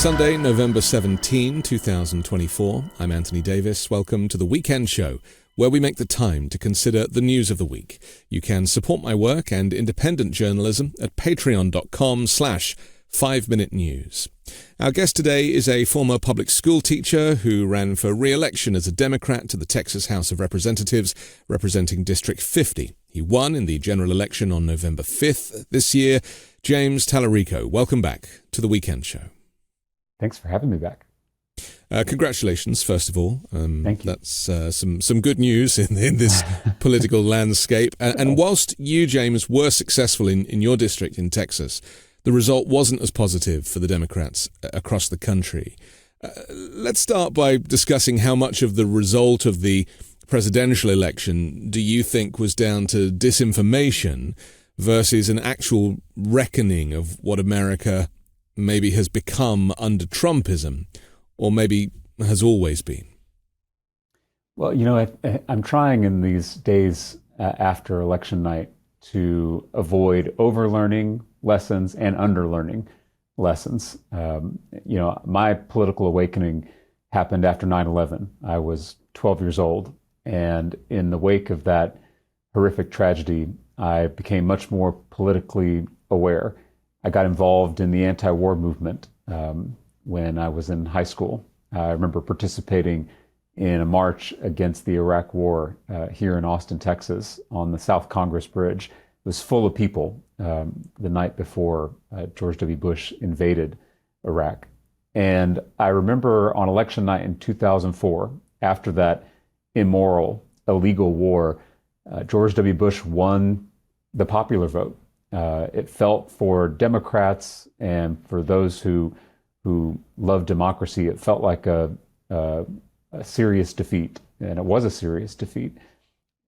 Sunday, November 17, 2024. I'm Anthony Davis. Welcome to the Weekend Show, where we make the time to consider the news of the week. You can support my work and independent journalism at patreon.com/5 Minute News. Our guest today is a former public school teacher who ran for re-election as a Democrat to the Texas House of Representatives, representing District 50. He won in the general election on November 5th this year. James Talarico, welcome back to the Weekend Show. Thanks for having me back. Congratulations, first of all. Thank you. That's some good news in this political landscape. And whilst you, James, were successful in your district in Texas, the result wasn't as positive for the Democrats across the country. Let's start by discussing how much of the result of the presidential election do you think was down to disinformation versus an actual reckoning of what America maybe has become under Trumpism, or maybe has always been? Well, I'm trying in these days after election night to avoid overlearning lessons and underlearning lessons. My political awakening happened after 9/11. I was 12 years old, and in the wake of that horrific tragedy, I became much more politically aware. I got involved in the anti-war movement when I was in high school. I remember participating in a march against the Iraq War here in Austin, Texas, on the South Congress Bridge. It was full of people the night before George W. Bush invaded Iraq. And I remember on election night in 2004, after that immoral, illegal war, George W. Bush won the popular vote. It felt for Democrats and for those who love democracy, it felt like a serious defeat, and it was a serious defeat.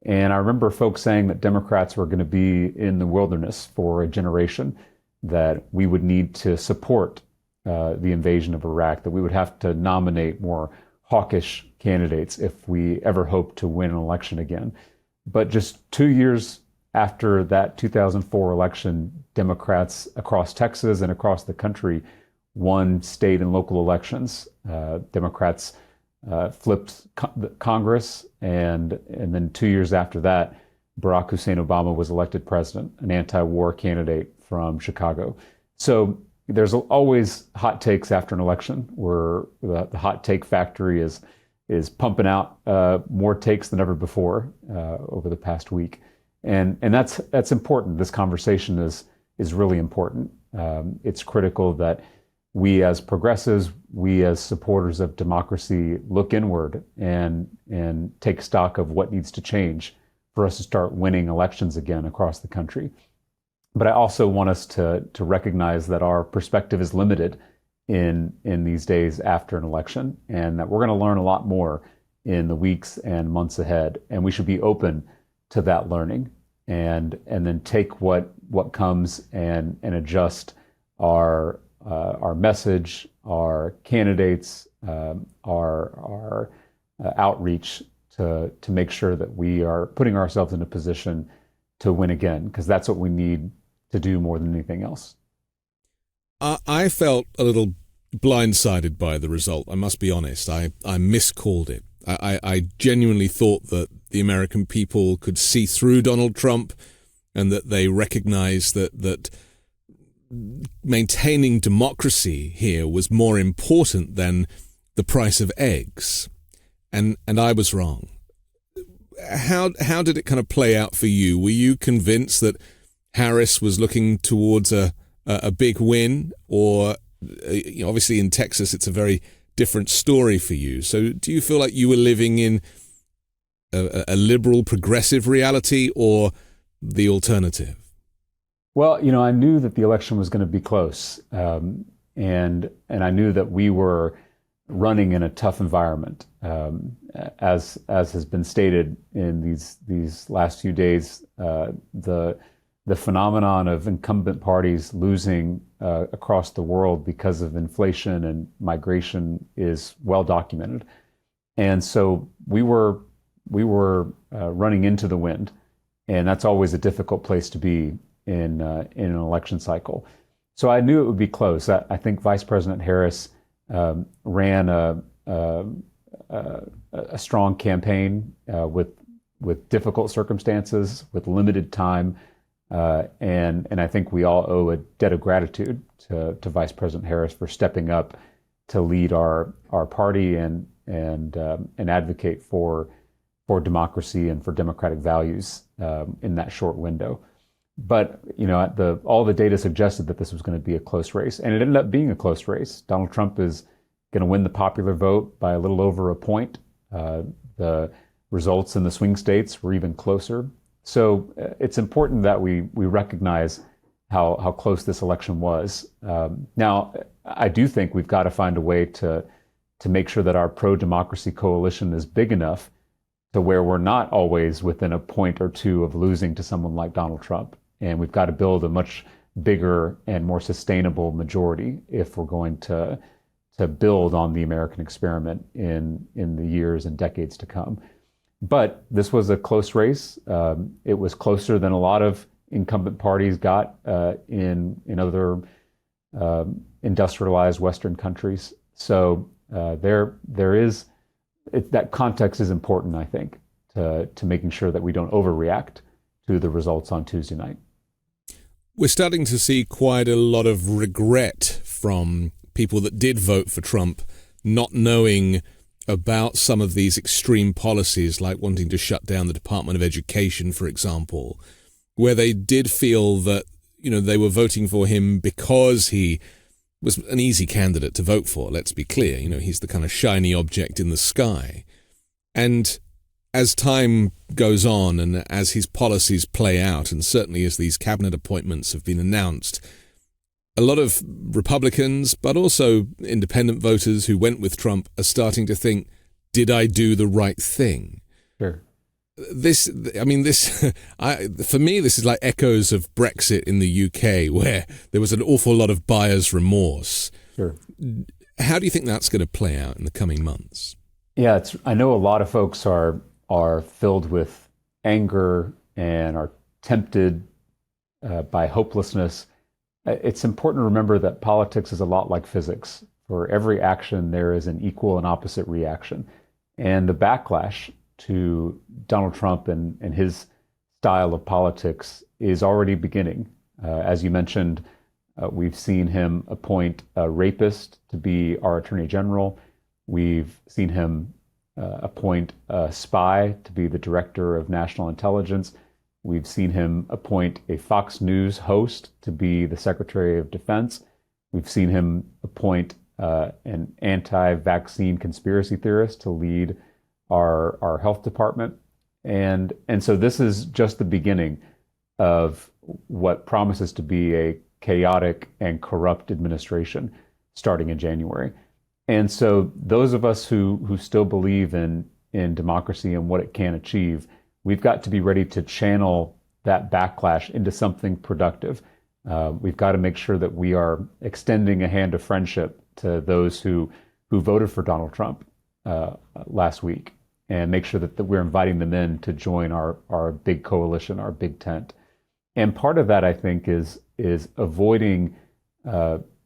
And I remember folks saying that Democrats were going to be in the wilderness for a generation, that we would need to support the invasion of Iraq, that we would have to nominate more hawkish candidates if we ever hoped to win an election again. But just 2 years after that 2004 election, Democrats across Texas and across the country won state and local elections. Democrats flipped Congress, and then 2 years after that, Barack Hussein Obama was elected president, an anti-war candidate from Chicago. So there's always hot takes after an election, where the hot take factory is pumping out more takes than ever before over the past week. And that's important. This conversation is really important. It's critical that we as progressives, we as supporters of democracy, look inward and take stock of what needs to change for us to start winning elections again across the country. But I also want us to recognize that our perspective is limited in these days after an election, and that we're going to learn a lot more in the weeks and months ahead. And we should be open to that learning, and then take what comes and adjust our message, our candidates, our outreach to make sure that we are putting ourselves in a position to win again, because that's what we need to do more than anything else. I felt a little blindsided by the result. I must be honest. I miscalled it. I genuinely thought that the American people could see through Donald Trump, and that they recognized that maintaining democracy here was more important than the price of eggs. And I was wrong. How did it kind of play out for you? Were you convinced that Harris was looking towards a big win, or obviously in Texas it's a very different story for you. So do you feel like you were living in a liberal progressive reality, or the alternative? Well, I knew that the election was going to be close, and I knew that we were running in a tough environment, as has been stated in these last few days. The phenomenon of incumbent parties losing across the world because of inflation and migration is well documented, and so we were running into the wind, and that's always a difficult place to be in an election cycle. So I knew it would be close. I think Vice President Harris ran a strong campaign with difficult circumstances, with limited time, and I think we all owe a debt of gratitude to Vice President Harris for stepping up to lead our party and advocate for democracy and for democratic values in that short window. But all the data suggested that this was going to be a close race, and it ended up being a close race. Donald Trump is going to win the popular vote by a little over a point. The results in the swing states were even closer. So it's important that we recognize how close this election was. Now, I do think we've got to find a way to make sure that our pro-democracy coalition is big enough to where we're not always within a point or two of losing to someone like Donald Trump. And we've got to build a much bigger and more sustainable majority if we're going to build on the American experiment in the years and decades to come. But this was a close race. It was closer than a lot of incumbent parties got in other industrialized Western countries. So there is that context is important, I think, to making sure that we don't overreact to the results on Tuesday night. We're starting to see quite a lot of regret from people that did vote for Trump, not knowing about some of these extreme policies, like wanting to shut down the Department of Education, for example, where they did feel that, they were voting for him because he was an easy candidate to vote for. Let's be clear. He's the kind of shiny object in the sky. And as time goes on and as his policies play out, and certainly as these cabinet appointments have been announced, a lot of Republicans, but also independent voters who went with Trump, are starting to think, did I do the right thing? Sure. For me, this is like echoes of Brexit in the UK, where there was an awful lot of buyer's remorse. Sure. How do you think that's going to play out in the coming months? Yeah, I know a lot of folks are filled with anger and are tempted by hopelessness. It's important to remember that politics is a lot like physics. For every action, there is an equal and opposite reaction. And the backlash to Donald Trump and his style of politics is already beginning. As you mentioned, we've seen him appoint a rapist to be our attorney general. We've seen him appoint a spy to be the director of national intelligence. We've seen him appoint a Fox News host to be the Secretary of Defense. We've seen him appoint an anti-vaccine conspiracy theorist to lead our health department. And so this is just the beginning of what promises to be a chaotic and corrupt administration starting in January. And so those of us who still believe in democracy and what it can achieve, we've got to be ready to channel that backlash into something productive. We've got to make sure that we are extending a hand of friendship to those who voted for Donald Trump last week, and make sure that we're inviting them in to join our big coalition, our big tent. And part of that, I think, is avoiding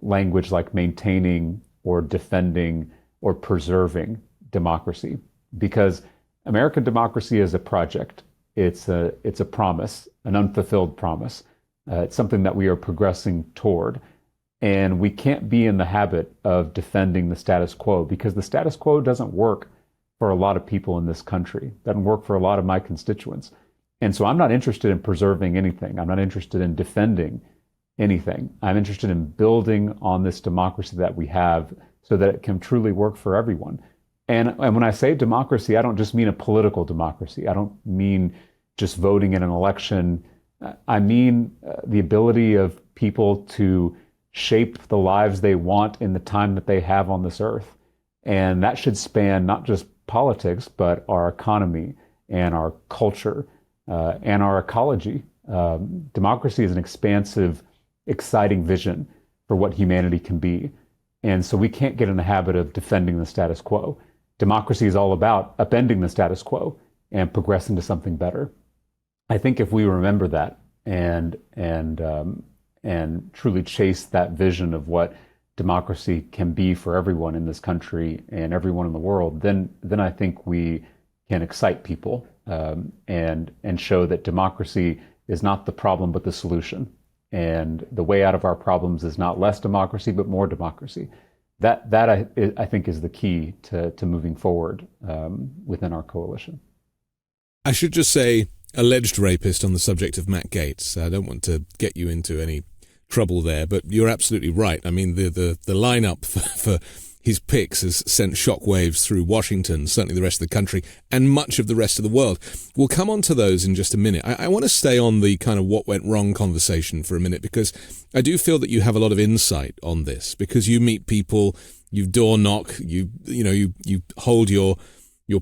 language like maintaining or defending or preserving democracy, because American democracy is a project. It's a promise, an unfulfilled promise. It's something that we are progressing toward. And we can't be in the habit of defending the status quo, because the status quo doesn't work for a lot of people in this country. It doesn't work for a lot of my constituents. And so I'm not interested in preserving anything. I'm not interested in defending anything. I'm interested in building on this democracy that we have so that it can truly work for everyone. And when I say democracy, I don't just mean a political democracy. I don't mean just voting in an election. I mean the ability of people to shape the lives they want in the time that they have on this earth. And that should span not just politics, but our economy and our culture and our ecology. Democracy is an expansive, exciting vision for what humanity can be. And so we can't get in the habit of defending the status quo. Democracy is all about upending the status quo and progressing to something better. I think if we remember that and truly chase that vision of what democracy can be for everyone in this country and everyone in the world, then I think we can excite people and show that democracy is not the problem but the solution, and the way out of our problems is not less democracy but more democracy. That I think is the key to moving forward within our coalition. I should just say, alleged rapist on the subject of Matt Gaetz. I don't want to get you into any trouble there, but you're absolutely right. I mean, the lineup for his picks has sent shockwaves through Washington, certainly the rest of the country, and much of the rest of the world. We'll come on to those in just a minute. I want to stay on the kind of what went wrong conversation for a minute, because I do feel that you have a lot of insight on this, because you meet people, you door knock, you hold your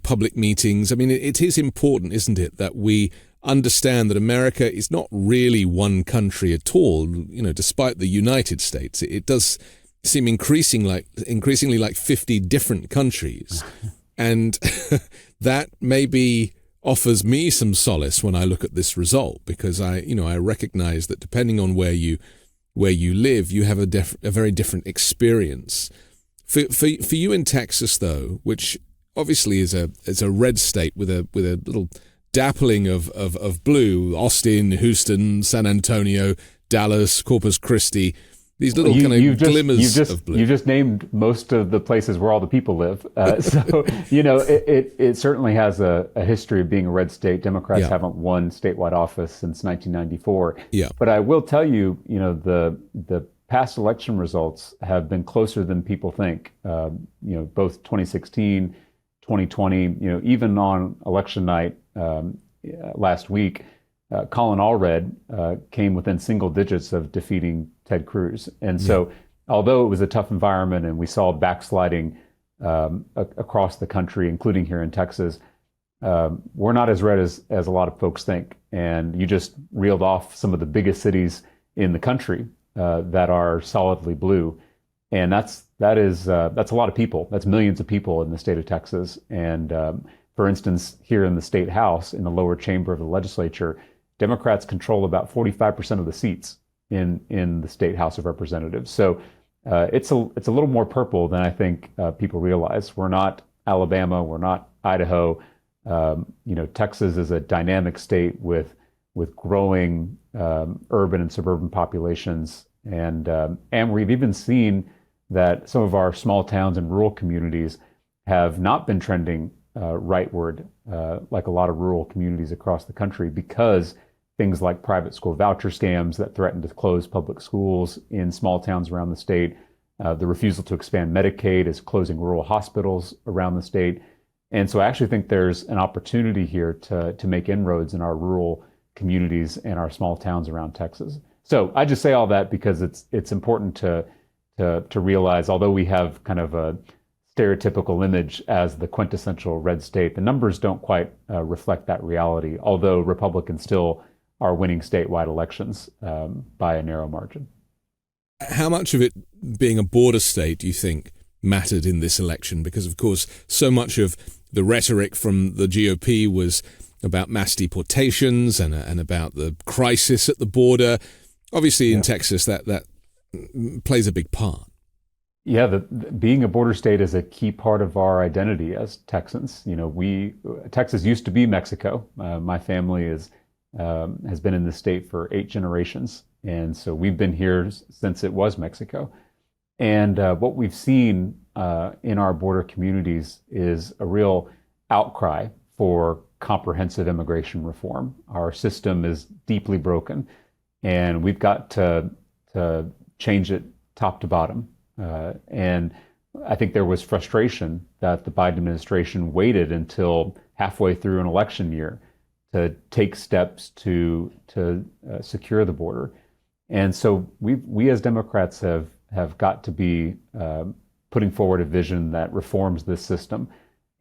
public meetings. I mean, it is important, isn't it, that we understand that America is not really one country at all. Despite the United States, it does seem increasingly like 50 different countries. And that maybe offers me some solace when I look at this result, because I recognize that depending on where you live, you have a very different experience. For you in Texas, though, which obviously is a red state with a little dappling of blue, Austin, Houston, San Antonio, Dallas, Corpus Christi, these little glimmers of blue. You just named most of the places where all the people live. So, it certainly has a history of being a red state. Democrats haven't won statewide office since 1994. Yeah. But I will tell you, the past election results have been closer than people think. Both 2016, 2020, even on election night last week, Colin Allred came within single digits of defeating Ted Cruz. And so, although it was a tough environment and we saw backsliding across the country, including here in Texas, we're not as red as a lot of folks think. And you just reeled off some of the biggest cities in the country that are solidly blue. And that's a lot of people. That's millions of people in the state of Texas. And for instance, here in the state house, in the lower chamber of the legislature, Democrats control about 45% of the seats in the state House of Representatives. So it's a little more purple than I think people realize. We're not Alabama. We're not Idaho. Texas is a dynamic state with growing urban and suburban populations, and we've even seen that some of our small towns and rural communities have not been trending rightward like a lot of rural communities across the country, because things like private school voucher scams that threaten to close public schools in small towns around the state, the refusal to expand Medicaid is closing rural hospitals around the state. And so I actually think there's an opportunity here to make inroads in our rural communities and our small towns around Texas. So I just say all that because it's important to realize, although we have kind of a stereotypical image as the quintessential red state, the numbers don't quite reflect that reality, although Republicans still are winning statewide elections by a narrow margin. How much of it being a border state do you think mattered in this election? Because, of course, so much of the rhetoric from the GOP was about mass deportations and about the crisis at the border. Obviously, in Texas, that plays a big part. Yeah, being a border state is a key part of our identity as Texans. Texas used to be Mexico. My family has been in the state for 8 generations, and so we've been here since it was Mexico. And what we've seen in our border communities is a real outcry for comprehensive immigration reform. Our system is deeply broken, and we've got to change it top to bottom. And I think there was frustration that the Biden administration waited until halfway through an election year to take steps to secure the border. And so we as Democrats have got to be putting forward a vision that reforms this system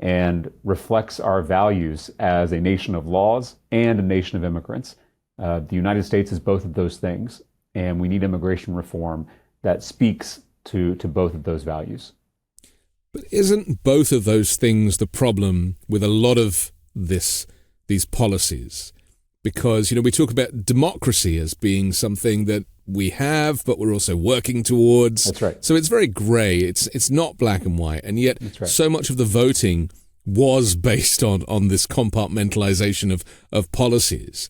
and reflects our values as a nation of laws and a nation of immigrants. The United States is both of those things, and we need immigration reform that speaks to both of those values. But isn't both of those things the problem with a lot of these policies? Because, we talk about democracy as being something that we have, but we're also working towards. That's right. So it's very gray. It's not black and white. And yet so much of the voting was based on this compartmentalization of policies.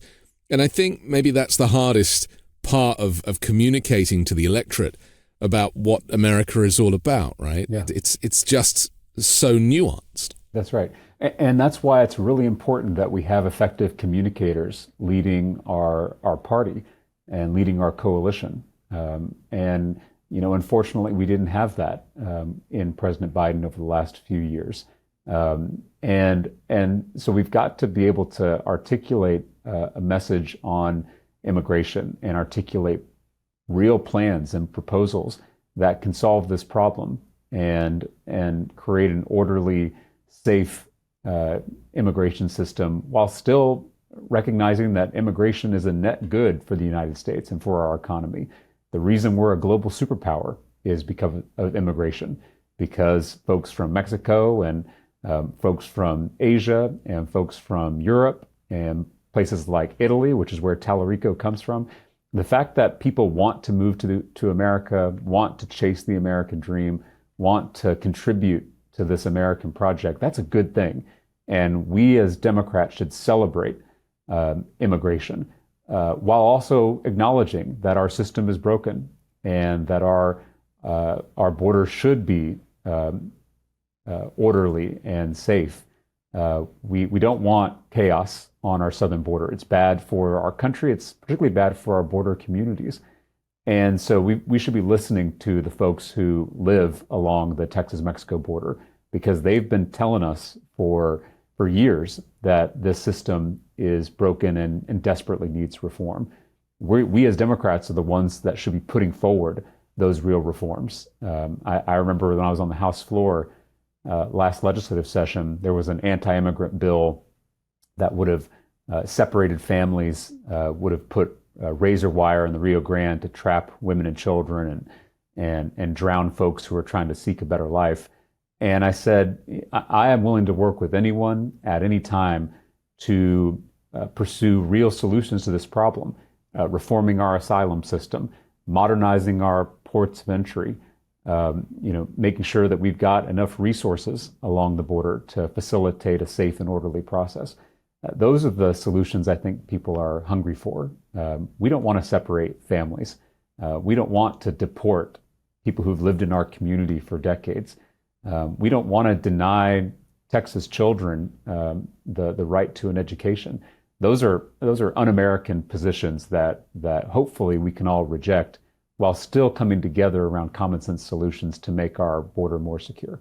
And I think maybe that's the hardest part of communicating to the electorate about what America is all about, right? Yeah. It's just so nuanced. That's right. And that's why it's really important that we have effective communicators leading our party and leading our coalition. And, unfortunately, we didn't have that in President Biden over the last few years. And so we've got to be able to articulate a message on immigration and articulate real plans and proposals that can solve this problem and create an orderly, safe immigration system while still recognizing that immigration is a net good for the United States and for our economy. The reason we're a global superpower is because of immigration, because folks from Mexico and folks from Asia and folks from Europe and places like Italy, which is where Talarico comes from, the fact that people want to move to America, want to chase the American dream, want to contribute to this American project, that's a good thing. And we as Democrats should celebrate immigration while also acknowledging that our system is broken and that our border should be orderly and safe. We don't want chaos on our southern border. It's bad for our country. It's particularly bad for our border communities. And so we should be listening to the folks who live along the Texas-Mexico border, because they've been telling us for years that this system is broken and desperately needs reform. We as Democrats are the ones that should be putting forward those real reforms. I remember when I was on the House floor last legislative session, there was an anti-immigrant bill that would have separated families, would have put razor wire in the Rio Grande to trap women and children and drown folks who are trying to seek a better life. And I said, I am willing to work with anyone at any time to pursue real solutions to this problem, reforming our asylum system, modernizing our ports of entry, making sure that we've got enough resources along the border to facilitate a safe and orderly process. Those are the solutions I think people are hungry for. We don't want to separate families. We don't want to deport people who've lived in our community for decades. We don't want to deny Texas children the right to an education. Those are un-American positions that hopefully we can all reject while still coming together around common sense solutions to make our border more secure.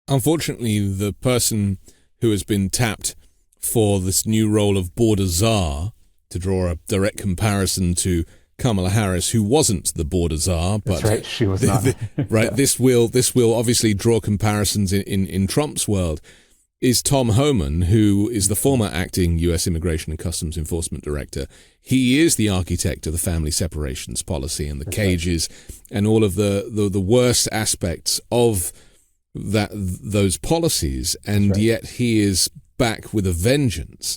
Unfortunately, the person who has been tapped for this new role of border czar, to draw a direct comparison to Kamala Harris, who wasn't the border czar, but that's right, she was not. Right, Yeah. this will obviously draw comparisons in Trump's world. Is Tom Homan, who is the former acting U.S. Immigration and Customs Enforcement Director. He is the architect of the family separations policy and the cages and all of the worst aspects of those policies, and yet he is back with a vengeance.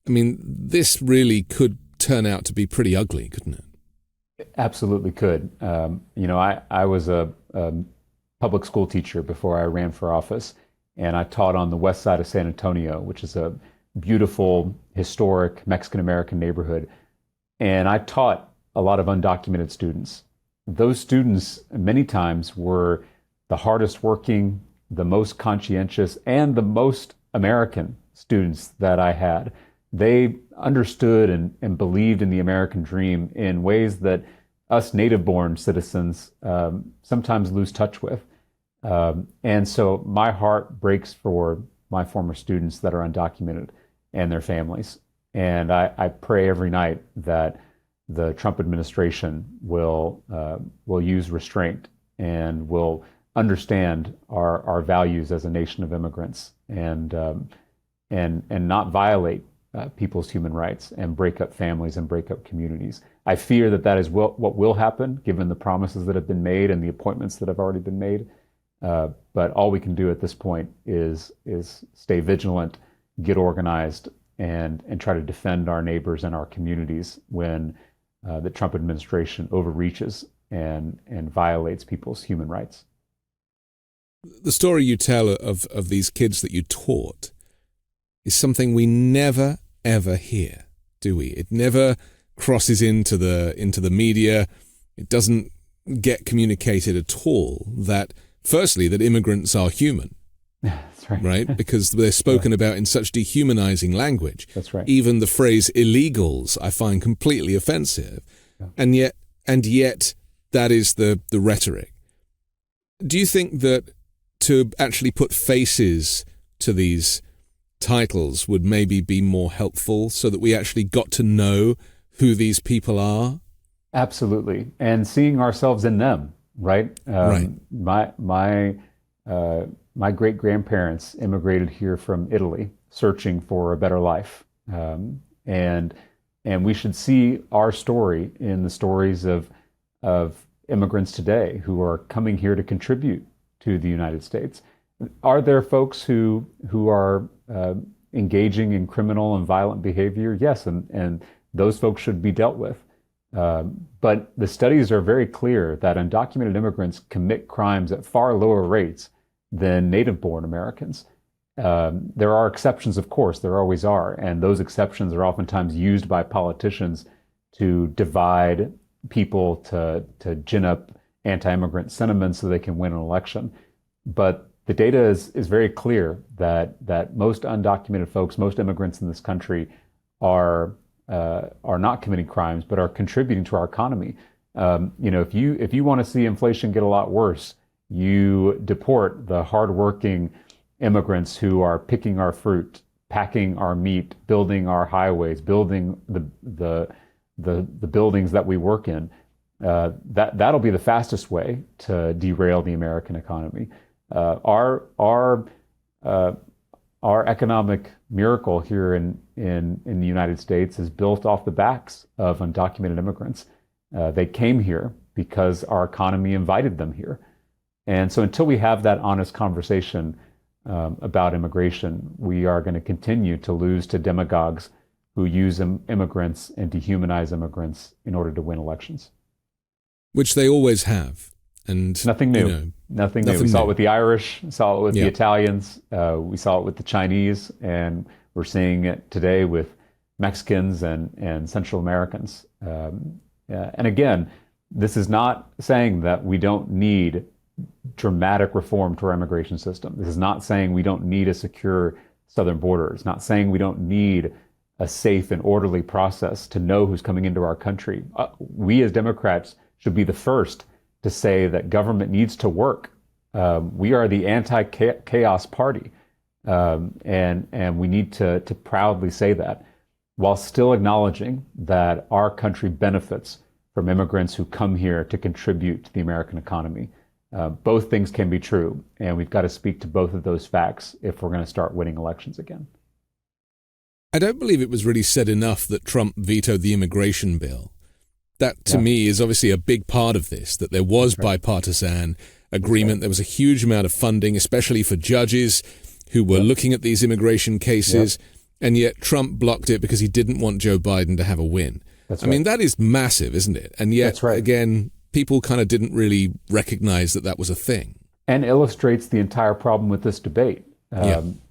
I mean, this really could turn out to be pretty ugly, couldn't it? Absolutely could. I was a public school teacher before I ran for office, and I taught on the west side of San Antonio, which is a beautiful, historic Mexican-American neighborhood. And I taught a lot of undocumented students. Those students many times were the hardest working, the most conscientious, and the most American students that I had. They understood and believed in the American dream in ways that us native-born citizens sometimes lose touch with. And so my heart breaks for my former students that are undocumented and their families. And I pray every night that the Trump administration will use restraint and will understand our values as a nation of immigrants and not violate people's human rights and break up families and break up communities. I fear that is what will happen, given the promises that have been made and the appointments that have already been made. But all we can do at this point is stay vigilant, get organized, and try to defend our neighbors and our communities when the Trump administration overreaches and violates people's human rights. The story you tell of these kids that you taught is something we never, ever hear, do we? It never crosses into the media. It doesn't get communicated at all that, firstly, that immigrants are human. That's right. Right? Because they're spoken about in such dehumanizing language. That's right. Even the phrase illegals I find completely offensive. Yeah. And yet that is the rhetoric. Do you think that to actually put faces to these titles would maybe be more helpful so that we actually got to know who these people are? Absolutely. And seeing ourselves in them, right? Right. My great-grandparents immigrated here from Italy, searching for a better life. And we should see our story in the stories of immigrants today who are coming here to contribute to the United States. Are there folks who are engaging in criminal and violent behavior? Yes, and those folks should be dealt with. But the studies are very clear that undocumented immigrants commit crimes at far lower rates than native-born Americans. There are exceptions, of course, there always are, and those exceptions are oftentimes used by politicians to divide people, to gin up anti-immigrant sentiment so they can win an election. But the data is very clear that most undocumented folks, most immigrants in this country are not committing crimes, but are contributing to our economy. If you want to see inflation get a lot worse, you deport the hardworking immigrants who are picking our fruit, packing our meat, building our highways, building the buildings that we work in. That'll be the fastest way to derail the American economy. Our economic miracle here in the United States is built off the backs of undocumented immigrants. They came here because our economy invited them here. And so until we have that honest conversation about immigration, we are going to continue to lose to demagogues who use immigrants and dehumanize immigrants in order to win elections. Which they always have. And nothing new. Nothing new. We saw it with the Irish, saw it with the Italians, we saw it with the Chinese, and we're seeing it today with Mexicans and Central Americans. And again, this is not saying that we don't need dramatic reform to our immigration system. This is not saying we don't need a secure southern border. It's not saying we don't need a safe and orderly process to know who's coming into our country. We as Democrats should be the first to say that government needs to work. We are the anti-chaos party, and we need to proudly say that, while still acknowledging that our country benefits from immigrants who come here to contribute to the American economy. Both things can be true, and we've got to speak to both of those facts if we're going to start winning elections again. I don't believe it was really said enough that Trump vetoed the immigration bill. That, to me, is obviously a big part of this, that there was bipartisan agreement. There was a huge amount of funding, especially for judges who were looking at these immigration cases, and yet Trump blocked it because he didn't want Joe Biden to have a win. I mean, that is massive, isn't it? And yet, again, people kind of didn't really recognize that was a thing. And illustrates the entire problem with this debate.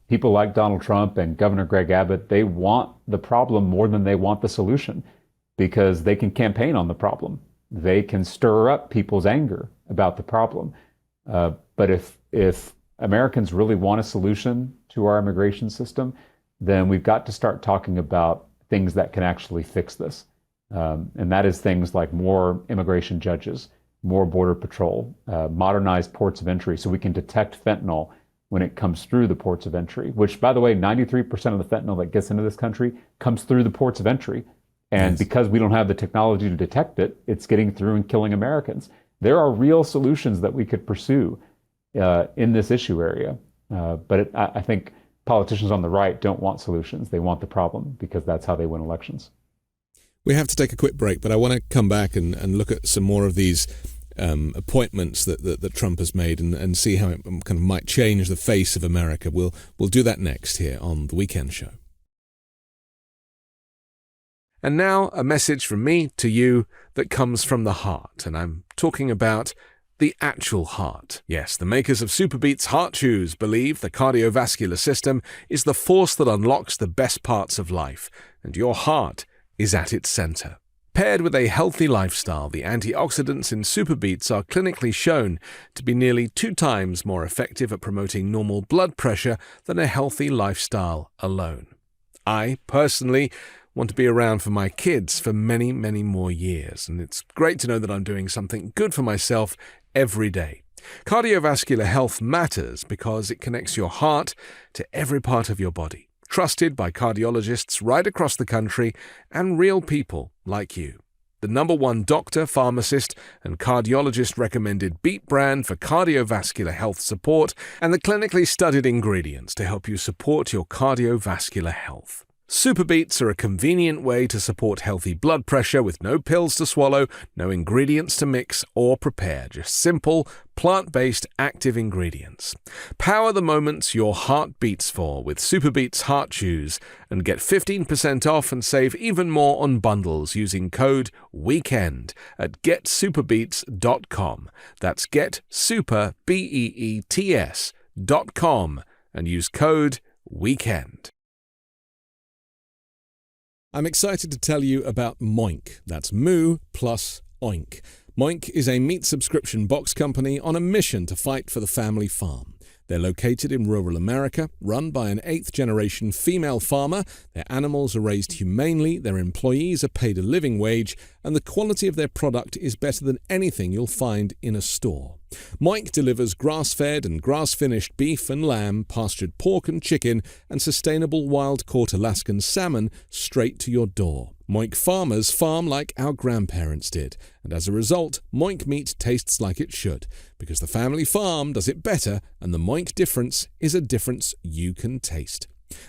People like Donald Trump and Governor Greg Abbott, they want the problem more than they want the solution, because they can campaign on the problem. They can stir up people's anger about the problem. But if Americans really want a solution to our immigration system, then we've got to start talking about things that can actually fix this. And that is things like more immigration judges, more border patrol, modernized ports of entry so we can detect fentanyl when it comes through the ports of entry, which, by the way, 93% of the fentanyl that gets into this country comes through the ports of entry. And because we don't have the technology to detect it, it's getting through and killing Americans. There are real solutions that we could pursue in this issue area. But I think politicians on the right don't want solutions. They want the problem, because that's how they win elections. We have to take a quick break, but I want to come back and look at some more of these appointments that Trump has made and see how it kind of might change the face of America. We'll do that next here on The Weekend Show. And now a message from me to you that comes from the heart, and I'm talking about the actual heart. Yes, the makers of Superbeats Heart Chews believe the cardiovascular system is the force that unlocks the best parts of life, and your heart is at its center. Paired with a healthy lifestyle, the antioxidants in Superbeats are clinically shown to be nearly 2 times more effective at promoting normal blood pressure than a healthy lifestyle alone. I, personally, want to be around for my kids for many, many more years, and it's great to know that I'm doing something good for myself every day. Cardiovascular health matters because it connects your heart to every part of your body, trusted by cardiologists right across the country and real people like you. The #1 doctor, pharmacist, and cardiologist recommended Beat brand for cardiovascular health support and the clinically studied ingredients to help you support your cardiovascular health. Superbeats are a convenient way to support healthy blood pressure with no pills to swallow, no ingredients to mix or prepare, just simple, plant-based active ingredients. Power the moments your heart beats for with Superbeats Heart Chews and get 15% off and save even more on bundles using code WEEKEND at getsuperbeats.com. That's getsuperbeets.com and use code WEEKEND. I'm excited to tell you about Moink. That's Moo plus Oink. Moink is a meat subscription box company on a mission to fight for the family farm. They're located in rural America, run by an 8th-generation female farmer. Their animals are raised humanely, their employees are paid a living wage, and the quality of their product is better than anything you'll find in a store. Moink delivers grass-fed and grass-finished beef and lamb, pastured pork and chicken, and sustainable wild-caught Alaskan salmon straight to your door. Moink farmers farm like our grandparents did, and as a result, Moink meat tastes like it should, because the family farm does it better, and the Moink difference is a difference you can taste.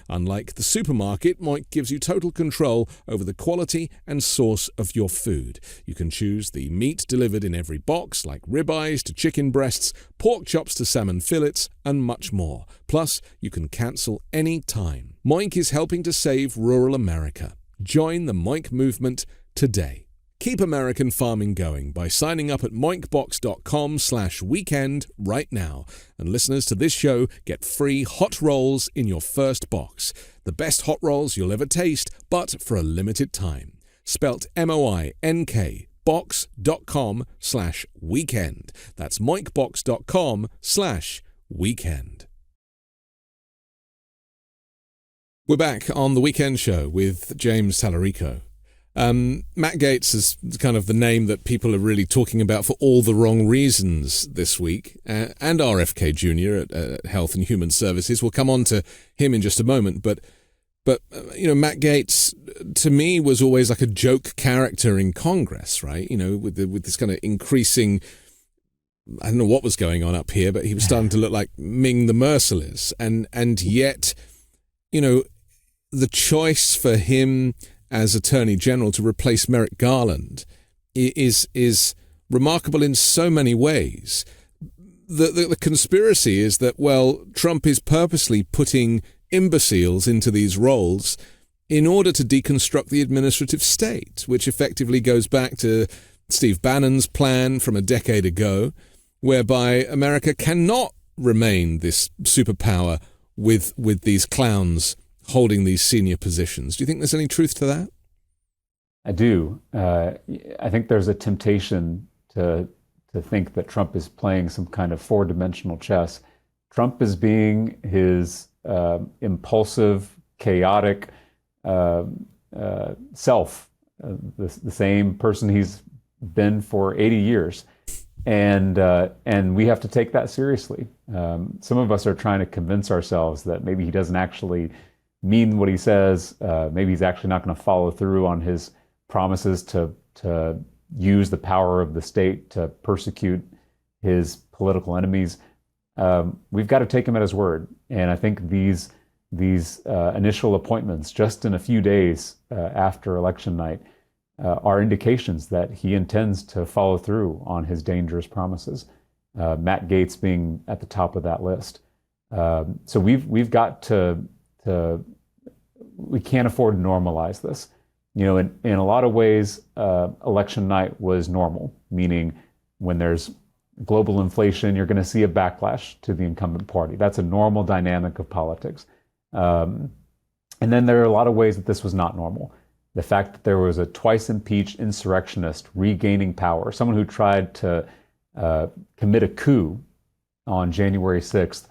Unlike the supermarket, Moink gives you total control over the quality and source of your food. You can choose the meat delivered in every box, like ribeyes to chicken breasts, pork chops to salmon fillets, and much more. Plus, you can cancel any time. Moink is helping to save rural America. Join the Moink movement today. Keep American farming going by signing up at moinkbox.com/weekend right now. And listeners to this show get free hot rolls in your first box. The best hot rolls you'll ever taste, but for a limited time. Spelt MOINK box.com/weekend. That's moinkbox.com/weekend. We're back on the Weekend Show with James Talarico. Matt Gaetz is kind of the name that people are really talking about for all the wrong reasons this week, and RFK Jr. at Health and Human Services. We'll come on to him in just a moment, but Matt Gaetz to me was always like a joke character in Congress, right? With this kind of increasing, I don't know what was going on up here, but he was starting to look like Ming the Merciless, and yet, the choice for him as Attorney General to replace Merrick Garland is remarkable in so many ways. The conspiracy is that, Trump is purposely putting imbeciles into these roles in order to deconstruct the administrative state, which effectively goes back to Steve Bannon's plan from a decade ago, whereby America cannot remain this superpower with these clowns holding these senior positions. Do you think there's any truth to that? I do. I think there's a temptation to think that Trump is playing some kind of 4-dimensional chess. Trump is being his impulsive, chaotic self, the same person he's been for 80 years. And we have to take that seriously. Some of us are trying to convince ourselves that maybe he doesn't actually mean what he says. Maybe he's actually not going to follow through on his promises to use the power of the state to persecute his political enemies. We've got to take him at his word. And I think these initial appointments, just in a few days after election night, are indications that he intends to follow through on his dangerous promises. Matt Gaetz being at the top of that list. So we've got to we can't afford to normalize this. In a lot of ways, election night was normal, meaning when there's global inflation, you're going to see a backlash to the incumbent party. That's a normal dynamic of politics. And then there are a lot of ways that this was not normal. The fact that there was a twice impeached insurrectionist regaining power, someone who tried to commit a coup on January 6th,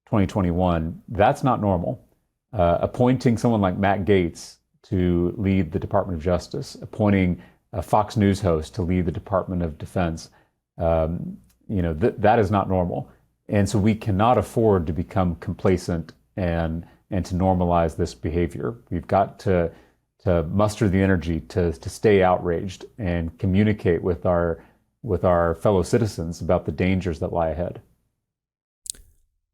2021, that's not normal. Appointing someone like Matt Gaetz to lead the Department of Justice, appointing a Fox News host to lead the Department of Defense, that is not normal. And so we cannot afford to become complacent and to normalize this behavior. We've got to muster the energy to stay outraged and communicate with our fellow citizens about the dangers that lie ahead.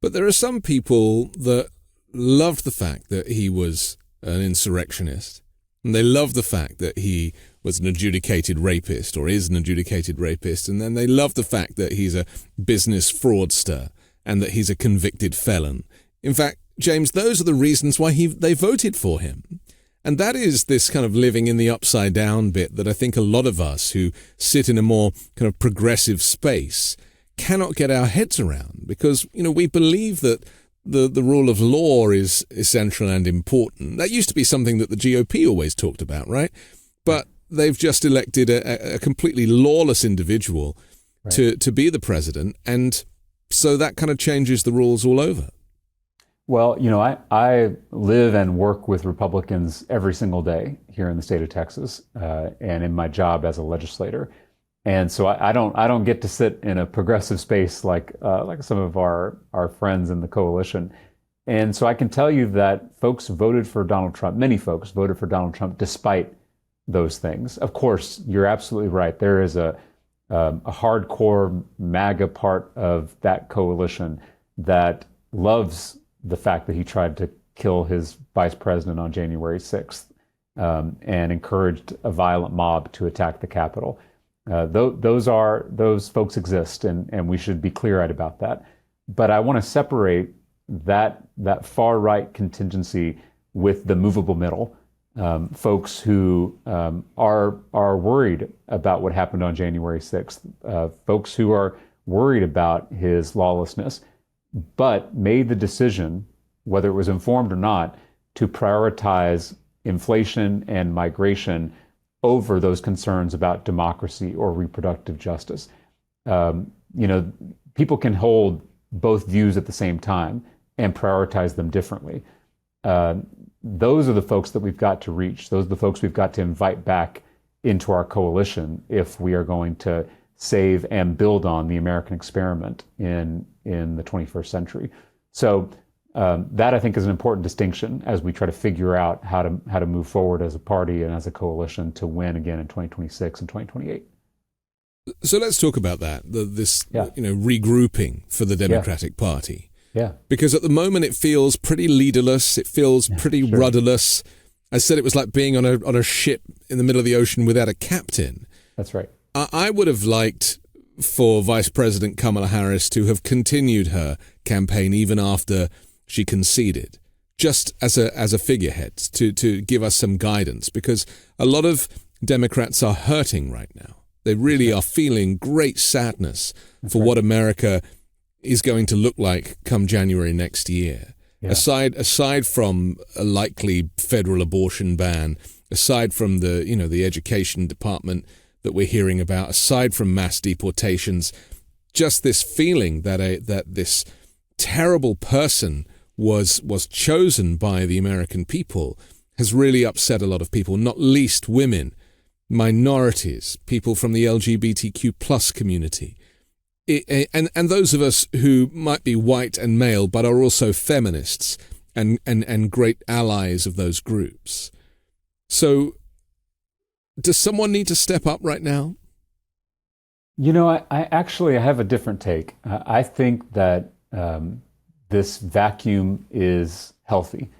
But there are some people that loved the fact that he was an insurrectionist, and they love the fact that he was an adjudicated rapist or is an adjudicated rapist, and then they love the fact that he's a business fraudster and that he's a convicted felon. In fact, James, those are the reasons why they voted for him. And that is this kind of living in the upside down bit that I think a lot of us who sit in a more kind of progressive space cannot get our heads around, because, we believe that the rule of law is essential and important. That used to be something that the GOP always talked about, right? But they've just elected a completely lawless individual to be the president, and so that kind of changes the rules all over. Well, I live and work with Republicans every single day here in the state of Texas, and in my job as a legislator. And so I don't get to sit in a progressive space like some of our friends in the coalition. And so I can tell you that folks voted for Donald Trump. Many folks voted for Donald Trump despite those things. Of course, you're absolutely right. There is a hardcore MAGA part of that coalition that loves the fact that he tried to kill his vice president on January 6th and encouraged a violent mob to attack the Capitol. Those folks exist, and we should be clear-eyed about that. But I want to separate that far right contingency with the movable middle, folks who are worried about what happened on January 6th, folks who are worried about his lawlessness, but made the decision, whether it was informed or not, to prioritize inflation and migration over those concerns about democracy or reproductive justice. People can hold both views at the same time and prioritize them differently. Those are the folks that we've got to reach. Those are the folks we've got to invite back into our coalition if we are going to save and build on the American experiment in the 21st century. So that, I think, is an important distinction as we try to figure out how to move forward as a party and as a coalition to win again in 2026 and 2028. So let's talk about that. This regrouping for the Democratic Party. Yeah. Because at the moment it feels pretty leaderless. It feels pretty rudderless. I said it was like being on a ship in the middle of the ocean without a captain. That's right. I would have liked for Vice President Kamala Harris to have continued her campaign even after she conceded, just as a figurehead to give us some guidance, because a lot of Democrats are hurting right now. They really are feeling great sadness for what America is going to look like come January next year. Yeah. Aside from a likely federal abortion ban, aside from the education department that we're hearing about, aside from mass deportations, just this feeling that this terrible person was chosen by the American people has really upset a lot of people, not least women, minorities, people from the LGBTQ plus community, and those of us who might be white and male but are also feminists and great allies of those groups. So does someone need to step up right now? I actually have a different take. I think that this vacuum is healthy.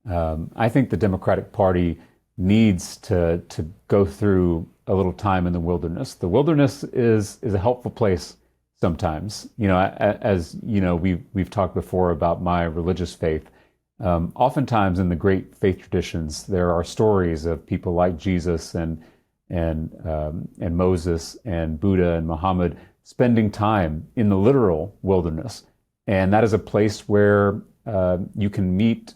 I think the Democratic Party needs to go through a little time in the wilderness. The wilderness is a helpful place sometimes. As we've talked before about my religious faith. Oftentimes in the great faith traditions, there are stories of people like Jesus and Moses and Buddha and Muhammad spending time in the literal wilderness. And that is a place where you can meet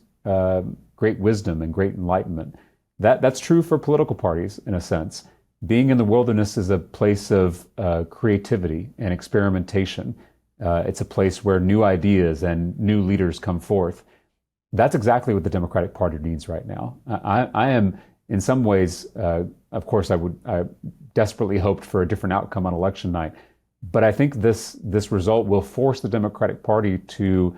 great wisdom and great enlightenment. That's true for political parties, in a sense. Being in the wilderness is a place of creativity and experimentation. It's a place where new ideas and new leaders come forth. That's exactly what the Democratic Party needs right now. I am, in some ways, of course, I desperately hoped for a different outcome on election night, but I think this result will force the Democratic Party to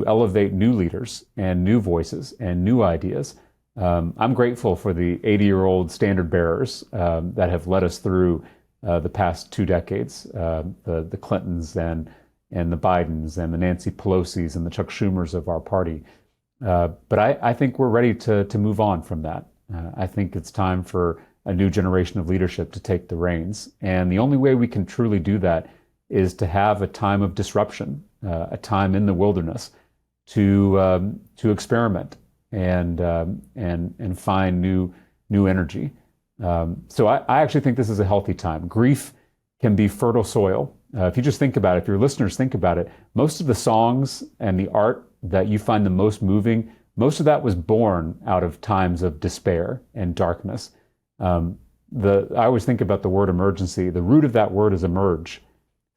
elevate new leaders and new voices and new ideas. I'm grateful for the 80-year-old standard bearers that have led us through the past 2 decades, the Clintons and the Bidens and the Nancy Pelosi's and the Chuck Schumers of our party. But I think we're ready to move on from that. I think it's time for a new generation of leadership to take the reins. And the only way we can truly do that is to have a time of disruption, a time in the wilderness to experiment and find new energy. So I actually think this is a healthy time. Grief can be fertile soil. If you just think about it, if your listeners think about it, most of the songs and the art that you find the most moving, most of that was born out of times of despair and darkness. I always think about the word emergency. The root of that word is emerge.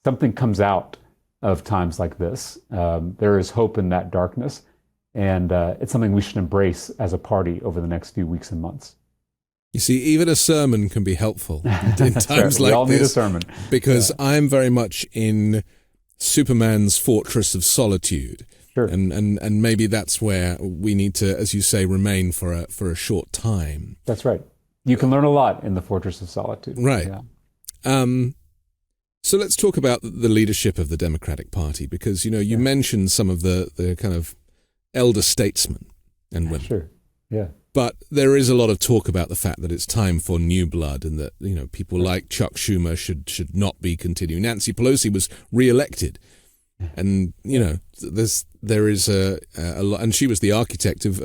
Something comes out of times like this. There is hope in that darkness, and it's something we should embrace as a party over the next few weeks and months. You see, even a sermon can be helpful in times right. like this. We all need a sermon. Because I'm very much in Superman's fortress of solitude. Sure. And maybe that's where we need to, as you say, remain for a short time. That's right. You can learn a lot in the fortress of solitude. Right. Yeah. So let's talk about the leadership of the Democratic Party, because, you mentioned some of the kind of elder statesmen and women. Sure. Yeah. But there is a lot of talk about the fact that it's time for new blood, and that people like Chuck Schumer should not be continuing. Nancy Pelosi was re-elected, and there is a lot, and she was the architect of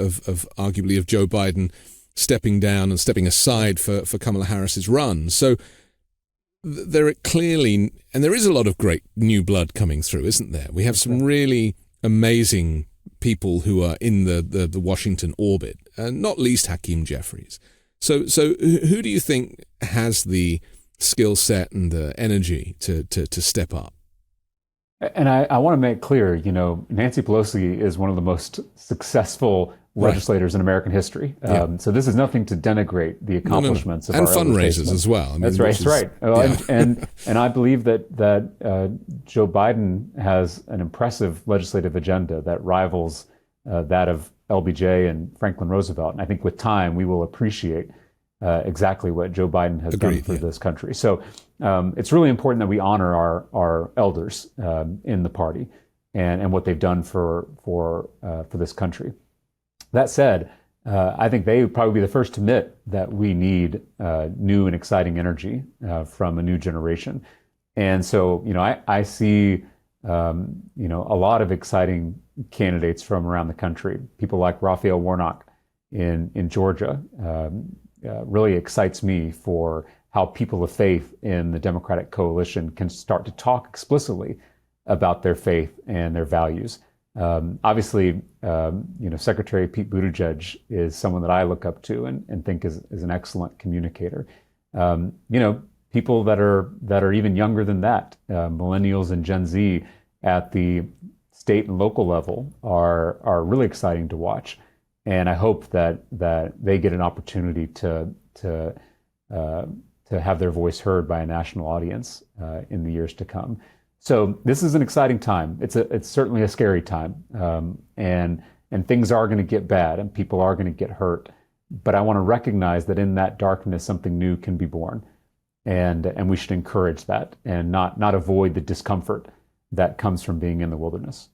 arguably of Joe Biden stepping down and stepping aside for Kamala Harris's run. So there is a lot of great new blood coming through, isn't there? We have some really amazing people who are in the Washington orbit, not least Hakeem Jeffries. So who do you think has the skill set and the energy to step up? And I want to make clear, Nancy Pelosi is one of the most successful legislators in American history. So this is nothing to denigrate the accomplishments of and our fundraisers as well. That's right. Yeah. And I believe that Joe Biden has an impressive legislative agenda that rivals that of LBJ and Franklin Roosevelt. And I think with time we will appreciate exactly what Joe Biden has done for this country. So it's really important that we honor our elders in the party and what they've done for this country. That said, I think they would probably be the first to admit that we need new and exciting energy from a new generation. And so, I see, a lot of exciting candidates from around the country. People like Raphael Warnock in Georgia really excites me for how people of faith in the Democratic coalition can start to talk explicitly about their faith and their values. Obviously, Secretary Pete Buttigieg is someone that I look up to and think is an excellent communicator. People that are even younger than that, millennials and Gen Z at the state and local level are really exciting to watch. And I hope that they get an opportunity to have their voice heard by a national audience in the years to come. So this is an exciting time. It's certainly a scary time, and things are going to get bad, and people are going to get hurt. But I want to recognize that in that darkness, something new can be born, and we should encourage that and not avoid the discomfort that comes from being in the wilderness.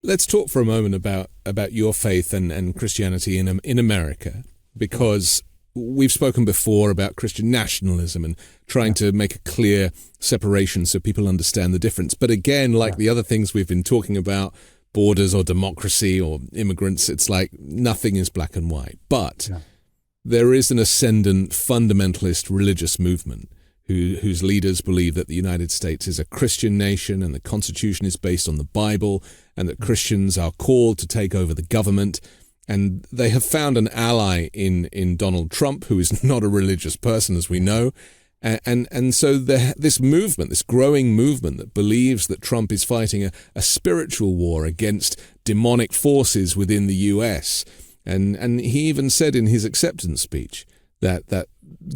Let's talk for a moment about your faith and Christianity in America, because we've spoken before about Christian nationalism and trying to make a clear separation so people understand the difference. But again, like the other things we've been talking about, borders or democracy or immigrants. It's like nothing is black and white. But there is an ascendant fundamentalist religious movement whose leaders believe that the United States is a Christian nation and the Constitution is based on the Bible and that Christians are called to take over the government. And they have found an ally in Donald Trump, who is not a religious person, as we know. And so this movement, this growing movement that believes that Trump is fighting a spiritual war against demonic forces within the US. And he even said in his acceptance speech that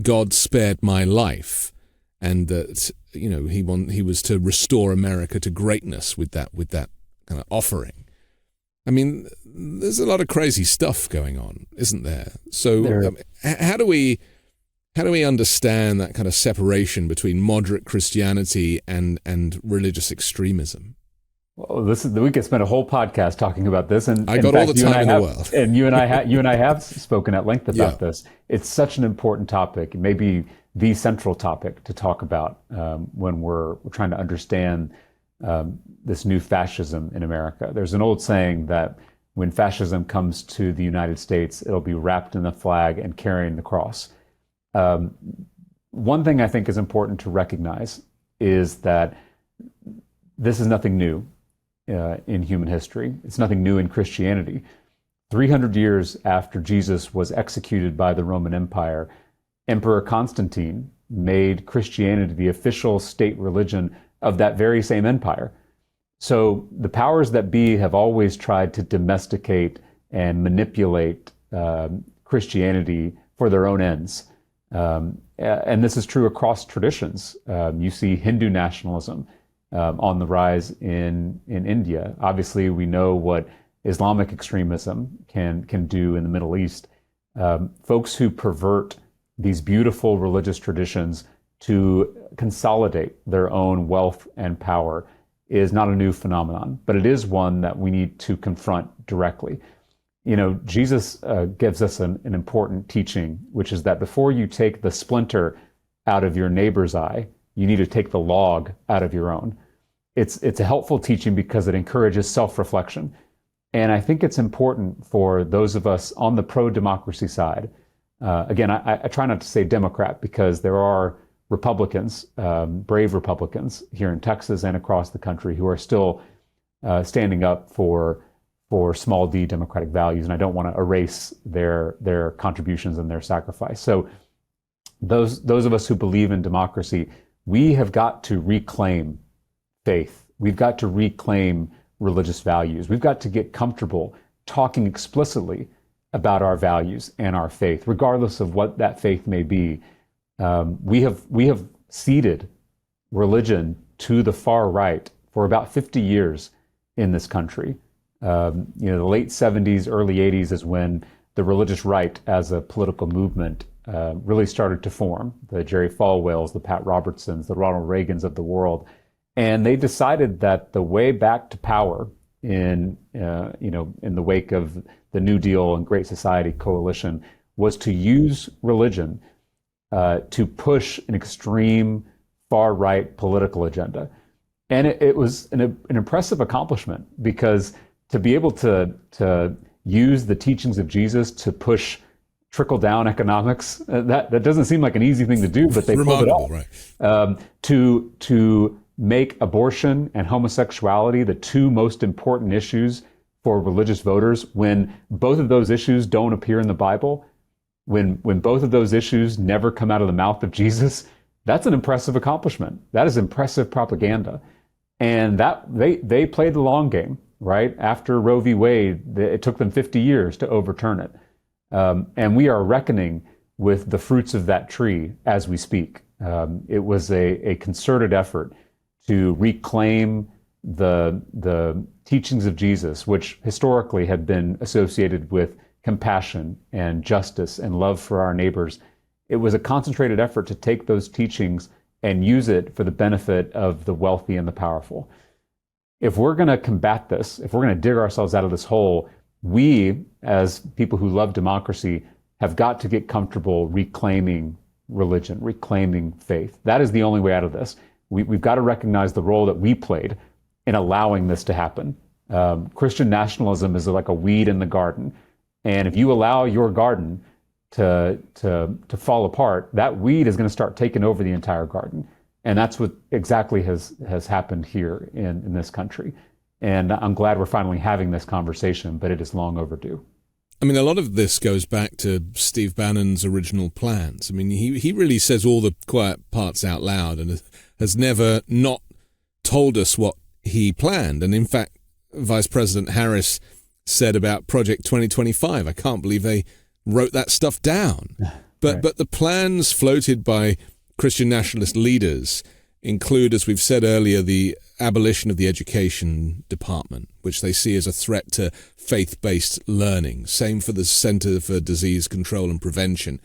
God spared my life, and that he was to restore America to greatness with that kind of offering. I mean, there's a lot of crazy stuff going on, isn't there? So how do we understand that kind of separation between moderate Christianity and religious extremism? Well, we could spend a whole podcast talking about this, and I got all the time in the world. And you and I have spoken at length about this. It's such an important topic, maybe the central topic to talk about when we're trying to understand this new fascism in America. There's an old saying that when fascism comes to the United States, it'll be wrapped in the flag and carrying the cross. One thing I think is important to recognize is that this is nothing new in human history. It's nothing new in Christianity. 300 years after Jesus was executed by the Roman Empire, Emperor Constantine made Christianity the official state religion of that very same empire. So the powers that be have always tried to domesticate and manipulate Christianity for their own ends. And this is true across traditions. You see Hindu nationalism on the rise in India. Obviously, we know what Islamic extremism can do in the Middle East. Folks who pervert these beautiful religious traditions to consolidate their own wealth and power is not a new phenomenon, but it is one that we need to confront directly. Jesus gives us an important teaching, which is that before you take the splinter out of your neighbor's eye, you need to take the log out of your own. It's a helpful teaching because it encourages self-reflection. And I think it's important for those of us on the pro-democracy side. Again, I try not to say Democrat because there are Republicans, brave Republicans here in Texas and across the country who are still standing up for small d democratic values, and I don't want to erase their contributions and their sacrifice. So those of us who believe in democracy, we have got to reclaim faith. We've got to reclaim religious values. We've got to get comfortable talking explicitly about our values and our faith, regardless of what that faith may be. We have ceded religion to the far right for about 50 years in this country. The late 70s, early 80s is when the religious right as a political movement really started to form. The Jerry Falwells, the Pat Robertsons, the Ronald Reagans of the world. And they decided that the way back to power in the wake of the New Deal and Great Society coalition was to use religion to push an extreme far-right political agenda. And it was an impressive accomplishment, because to be able to use the teachings of Jesus to push trickle-down economics, that doesn't seem like an easy thing to do, but they pulled it off. Right. To make abortion and homosexuality the two most important issues for religious voters, when both of those issues don't appear in the Bible, when both of those issues never come out of the mouth of Jesus, that's an impressive accomplishment. That is impressive propaganda. And that they played the long game, right? After Roe v. Wade, it took them 50 years to overturn it. And we are reckoning with the fruits of that tree as we speak. It was a concerted effort to reclaim the teachings of Jesus, which historically had been associated with compassion and justice and love for our neighbors. It was a concentrated effort to take those teachings and use it for the benefit of the wealthy and the powerful. If we're going to combat this, if we're going to dig ourselves out of this hole, we, as people who love democracy, have got to get comfortable reclaiming religion, reclaiming faith. That is the only way out of this. We've got to recognize the role that we played in allowing this to happen. Christian nationalism is like a weed in the garden. And if you allow your garden to fall apart, that weed is going to start taking over the entire garden. And that's what exactly has happened here in this country. And I'm glad we're finally having this conversation, but it is long overdue. I mean, a lot of this goes back to Steve Bannon's original plans. I mean, he really says all the quiet parts out loud and has never not told us what he planned. And in fact, Vice President Harris said about Project 2025, I can't believe they wrote that stuff down. But the plans floated by Christian nationalist leaders include, as we've said earlier, the abolition of the education department, which they see as a threat to faith-based learning. Same for the Center for Disease Control and Prevention.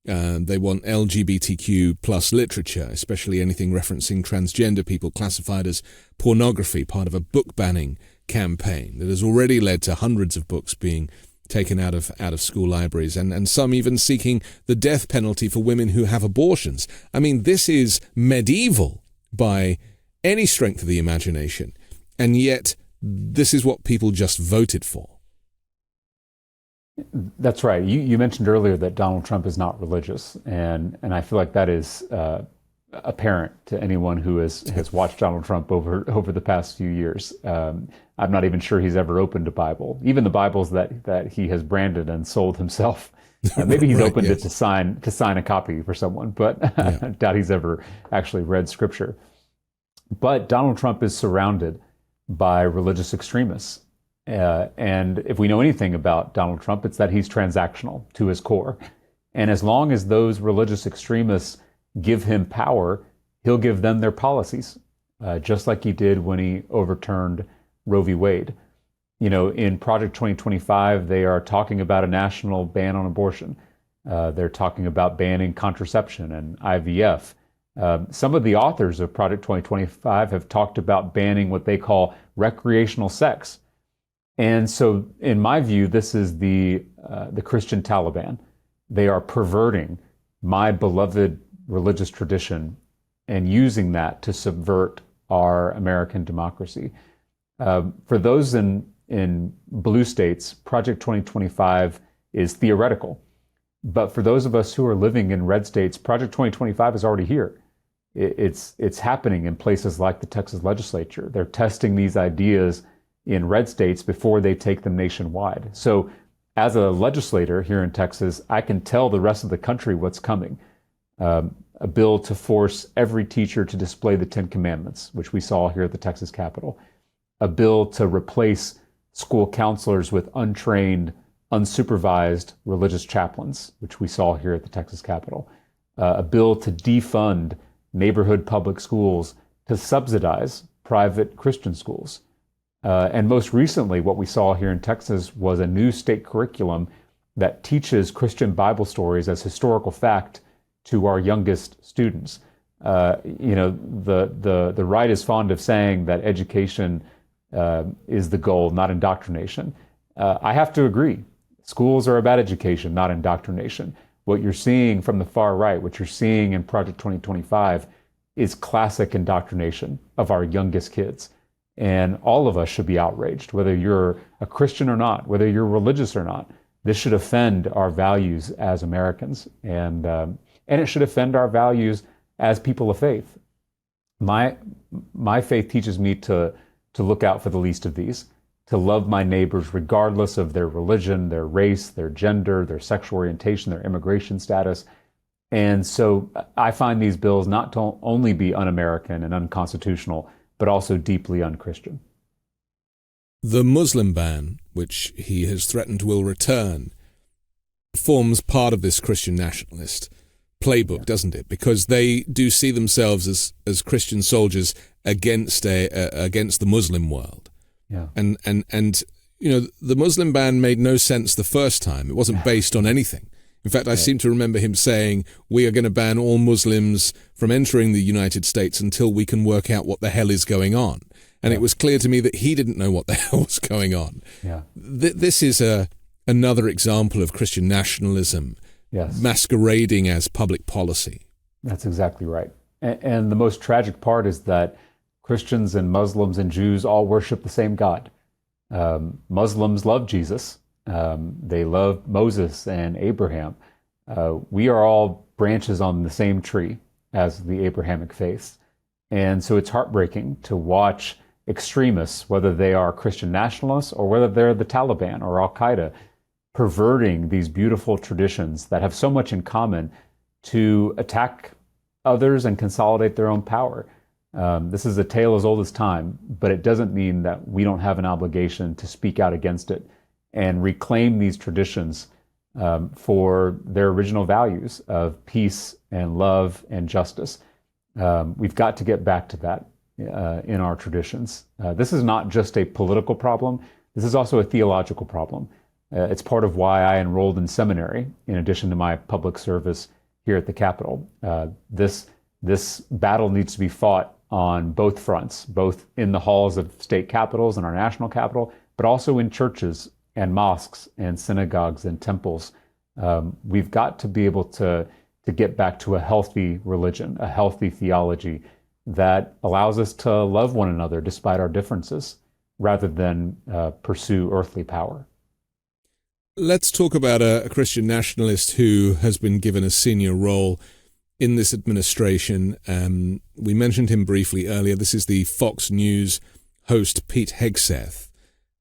They want LGBTQ plus literature, especially anything referencing transgender people classified as pornography, part of a book banning campaign that has already led to hundreds of books being taken out of school libraries, and some even seeking the death penalty for women who have abortions. I mean, this is medieval by any strength of the imagination, and yet this is what people just voted for. That's right. You mentioned earlier that Donald Trump is not religious, and I feel like that is apparent to anyone who has watched Donald Trump over the past few years. I'm not even sure he's ever opened a Bible, even the Bibles that he has branded and sold himself. Maybe he's opened it to sign a copy for someone, but I doubt he's ever actually read Scripture. But Donald Trump is surrounded by religious extremists. And if we know anything about Donald Trump, it's that he's transactional to his core. And as long as those religious extremists give him power, he'll give them their policies, just like he did when he overturned Roe v. Wade. You know, in Project 2025, they are talking about a national ban on abortion. They're talking about banning contraception and IVF. Some of the authors of Project 2025 have talked about banning what they call recreational sex. And so, in my view, this is the Christian Taliban. They are perverting my beloved religious tradition and using that to subvert our American democracy. For those in blue states, Project 2025 is theoretical. But for those of us who are living in red states, Project 2025 is already here. It's happening in places like the Texas legislature. They're testing these ideas in red states before they take them nationwide. So as a legislator here in Texas, I can tell the rest of the country what's coming. A bill to force every teacher to display the 10 Commandments, which we saw here at the Texas Capitol. A bill to replace school counselors with untrained, unsupervised religious chaplains, which we saw here at the Texas Capitol. A bill to defund neighborhood public schools to subsidize private Christian schools. And most recently, what we saw here in Texas was a new state curriculum that teaches Christian Bible stories as historical fact to our youngest students. You know, the right is fond of saying that education is the goal, not indoctrination. I have to agree. Schools are about education, not indoctrination. What you're seeing from the far right, what you're seeing in Project 2025, is classic indoctrination of our youngest kids. And all of us should be outraged, whether you're a Christian or not, whether you're religious or not. This should offend our values as Americans, and it should offend our values as people of faith. My faith teaches me to look out for the least of these, to love my neighbors regardless of their religion, their race, their gender, their sexual orientation, their immigration status. And so I find these bills not to only be un-American and unconstitutional, but also deeply un-Christian. The Muslim ban, which he has threatened will return, forms part of this Christian nationalist playbook, doesn't it? Because they do see themselves as Christian soldiers against the Muslim world. Yeah. And you know, the Muslim ban made no sense the first time. It wasn't based on anything. In fact, I seem to remember him saying, we are going to ban all Muslims from entering the United States until we can work out what the hell is going on. And it was clear to me that he didn't know what the hell was going on. Yeah. This is another example of Christian nationalism masquerading as public policy. That's exactly right. And the most tragic part is that Christians and Muslims and Jews all worship the same God. Muslims love Jesus. They love Moses and Abraham. We are all branches on the same tree as the Abrahamic faith. And so it's heartbreaking to watch extremists, whether they are Christian nationalists or whether they're the Taliban or Al-Qaeda, perverting these beautiful traditions that have so much in common to attack others and consolidate their own power. This is a tale as old as time, but it doesn't mean that we don't have an obligation to speak out against it and reclaim these traditions for their original values of peace and love and justice. We've got to get back to that in our traditions. This is not just a political problem. This is also a theological problem. It's part of why I enrolled in seminary, in addition to my public service here at the Capitol. This battle needs to be fought on both fronts, both in the halls of state capitals and our national capital, but also in churches and mosques and synagogues and temples. We've got to be able to get back to a healthy religion, a healthy theology that allows us to love one another despite our differences, rather than pursue earthly power. Let's talk about a Christian nationalist who has been given a senior role in this administration. We mentioned him briefly earlier. This is the Fox News host Pete Hegseth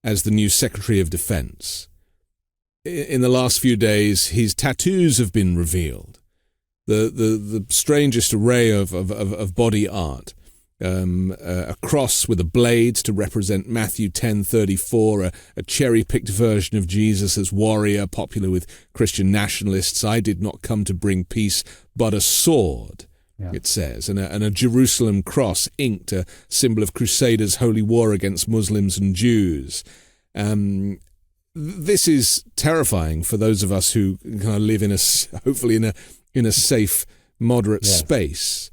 as the new Secretary of Defense. In the last few days, his tattoos have been revealed. The strangest array of body art. A cross with a blade to represent Matthew 10:34, a cherry-picked version of Jesus as warrior, popular with Christian nationalists. I did not come to bring peace, but a sword, it says, and a Jerusalem cross inked, a symbol of Crusaders' holy war against Muslims and Jews. This is terrifying for those of us who kind of live hopefully in a safe, moderate space.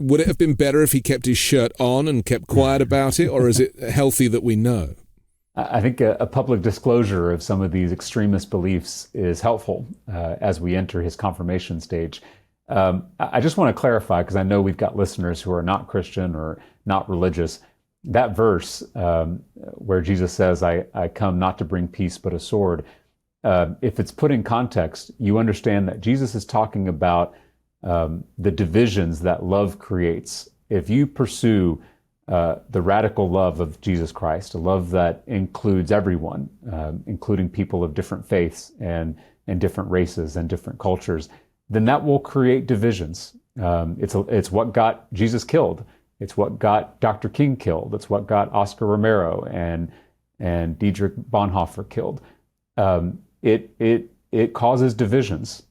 Would it have been better if he kept his shirt on and kept quiet about it, or is it healthy that we know? I think a public disclosure of some of these extremist beliefs is helpful as we enter his confirmation stage. I just want to clarify, because I know we've got listeners who are not Christian or not religious. That verse where Jesus says, I come not to bring peace but a sword, if it's put in context, you understand that Jesus is talking about the divisions that love creates. If you pursue the radical love of Jesus Christ, a love that includes everyone, including people of different faiths and different races and different cultures, then that will create divisions. It's what got Jesus killed. It's what got Dr. King killed. It's what got Oscar Romero and Dietrich Bonhoeffer killed. It causes divisions.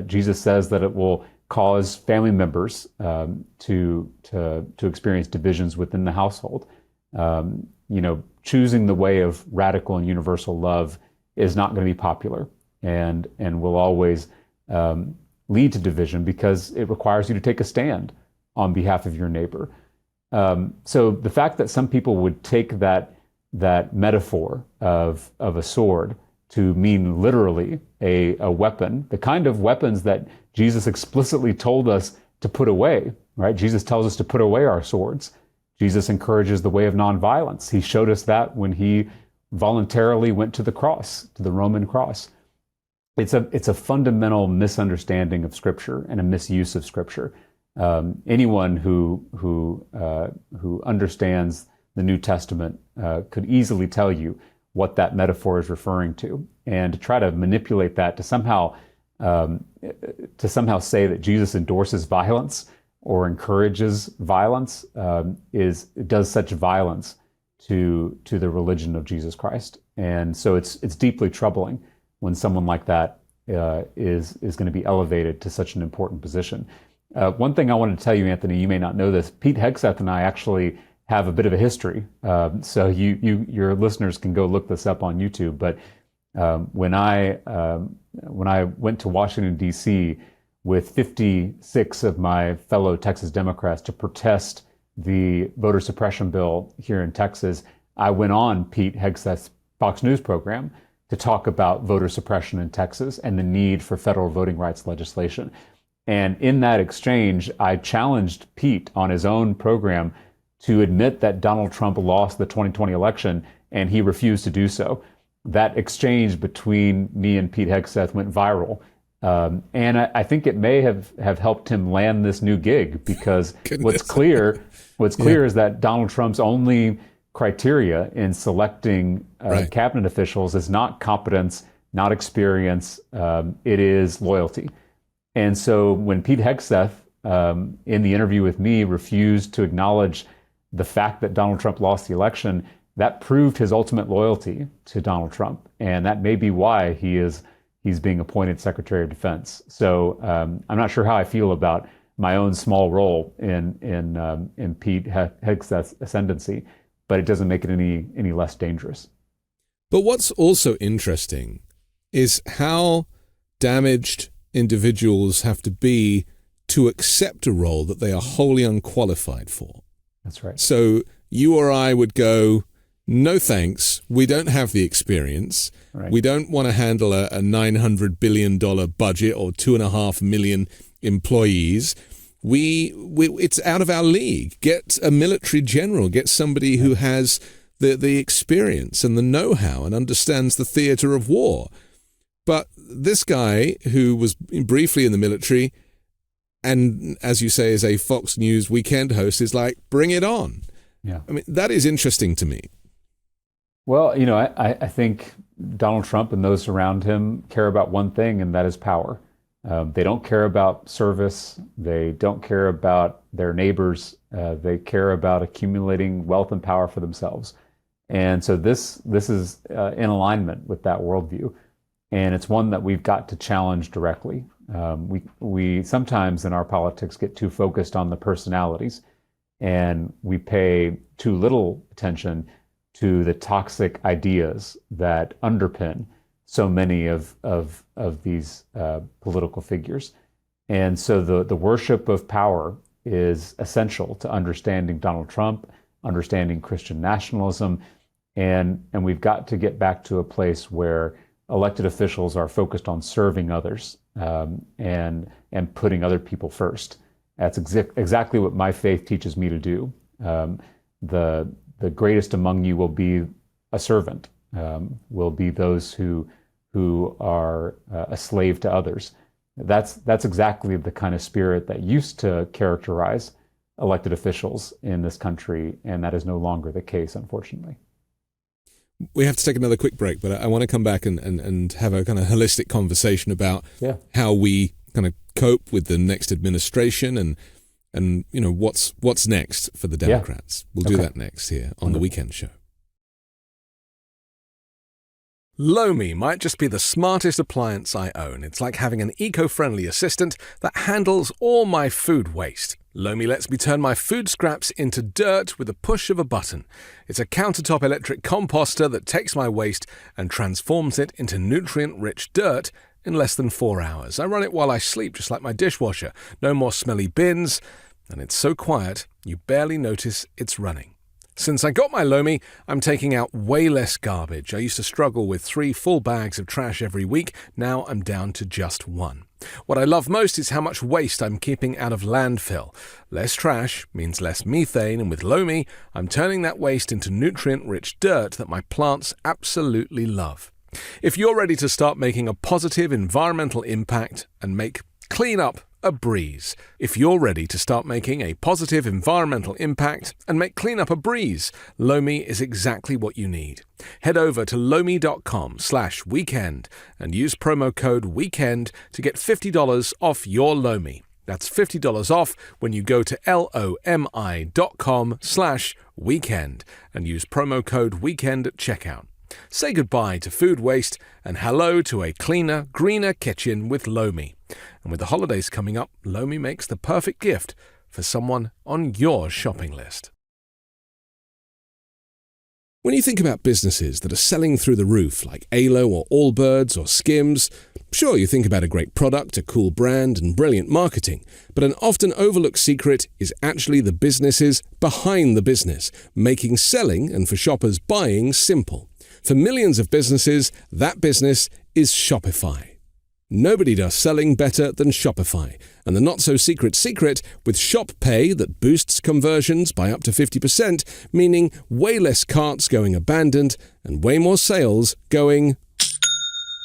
Jesus says that it will cause family members to experience divisions within the household. Choosing the way of radical and universal love is not going to be popular, and will always lead to division because it requires you to take a stand on behalf of your neighbor. So the fact that some people would take that metaphor of a sword to mean literally a weapon, the kind of weapons that Jesus explicitly told us to put away, right? Jesus tells us to put away our swords. Jesus encourages the way of nonviolence. He showed us that when he voluntarily went to the cross, to the Roman cross. It's a fundamental misunderstanding of Scripture and a misuse of Scripture. Anyone who understands the New Testament could easily tell you what that metaphor is referring to, and to try to manipulate that to somehow say that Jesus endorses violence or encourages violence does such violence to the religion of Jesus Christ. And so it's deeply troubling when someone like that is going to be elevated to such an important position. One thing I wanted to tell you, Anthony, you may not know this. Pete Hegseth and I actually have a bit of a history, so your listeners can go look this up on YouTube. But when I went to Washington D.C. with 56 of my fellow Texas Democrats to protest the voter suppression bill here in Texas, I went on Pete Hegseth's Fox News program to talk about voter suppression in Texas and the need for federal voting rights legislation. And in that exchange, I challenged Pete on his own program to admit that Donald Trump lost the 2020 election, and he refused to do so. That exchange between me and Pete Hegseth went viral. And I think it may have helped him land this new gig, because what's clear is that Donald Trump's only criteria in selecting cabinet officials is not competence, not experience, it is loyalty. And so when Pete Hegseth, in the interview with me, refused to acknowledge the fact that Donald Trump lost the election, that proved his ultimate loyalty to Donald Trump. And that may be why he's being appointed Secretary of Defense. So I'm not sure how I feel about my own small role in Pete Hegseth's ascendancy, but it doesn't make it any less dangerous. But what's also interesting is how damaged individuals have to be to accept a role that they are wholly unqualified for. That's right. So you or I would go, no thanks, we don't have the experience. Right. We don't want to handle a $900 billion budget or 2.5 million employees. It's out of our league. Get a military general, get somebody who has the experience and the know-how and understands the theater of war. But this guy who was briefly in the military and, as you say, is a Fox News weekend host, is like, bring it on. Yeah. I mean, that is interesting to me. Well, I think Donald Trump and those around him care about one thing, and that is power. They don't care about service. They don't care about their neighbors. They care about accumulating wealth and power for themselves. And so this is in alignment with that worldview. And it's one that we've got to challenge directly. We sometimes in our politics get too focused on the personalities, and we pay too little attention to the toxic ideas that underpin so many of these political figures. And so the worship of power is essential to understanding Donald Trump, understanding Christian nationalism, and we've got to get back to a place where elected officials are focused on serving others and putting other people first. That's exactly what my faith teaches me to do. The greatest among you will be a servant, will be those who are a slave to others. That's exactly the kind of spirit that used to characterize elected officials in this country, and that is no longer the case, unfortunately. We have to take another quick break, but I want to come back and have a kind of holistic conversation about how we kind of cope with the next administration and what's next for the Democrats. We'll do that next here on The Weekend Show. Lomi might just be the smartest appliance I own. It's like having an eco-friendly assistant that handles all my food waste. Lomi lets me turn my food scraps into dirt with a push of a button. It's a countertop electric composter that takes my waste and transforms it into nutrient-rich dirt in less than 4 hours. I run it while I sleep, just like my dishwasher. No more smelly bins, and it's so quiet you barely notice it's running. Since I got my Lomi, I'm taking out way less garbage. I used to struggle with 3 full bags of trash every week. Now I'm down to just 1. What I love most is how much waste I'm keeping out of landfill. Less trash means less methane, and with Lomi, I'm turning that waste into nutrient-rich dirt that my plants absolutely love. If you're ready to start making a positive environmental impact and make cleanup a breeze. If you're ready to start making a positive environmental impact and make cleanup a breeze, Lomi is exactly what you need. Head over to lomi.com/weekend and use promo code WEEKEND to get $50 off your Lomi. That's $50 off when you go to lomi.com/weekend and use promo code WEEKEND at checkout. Say goodbye to food waste and hello to a cleaner, greener kitchen with Lomi. And with the holidays coming up, Lomi makes the perfect gift for someone on your shopping list. When you think about businesses that are selling through the roof, like Alo or Allbirds or Skims, sure, you think about a great product, a cool brand, and brilliant marketing, but an often overlooked secret is actually the businesses behind the business, making selling and for shoppers buying simple. For millions of businesses, that business is Shopify. Nobody does selling better than Shopify. And the not-so-secret secret, with Shop Pay that boosts conversions by up to 50%, meaning way less carts going abandoned and way more sales going...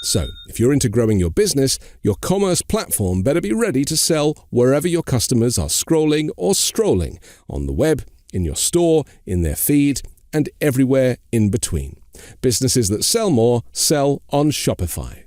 So, if you're into growing your business, your commerce platform better be ready to sell wherever your customers are scrolling or strolling, on the web, in your store, in their feed, and everywhere in between. Businesses that sell more sell on Shopify.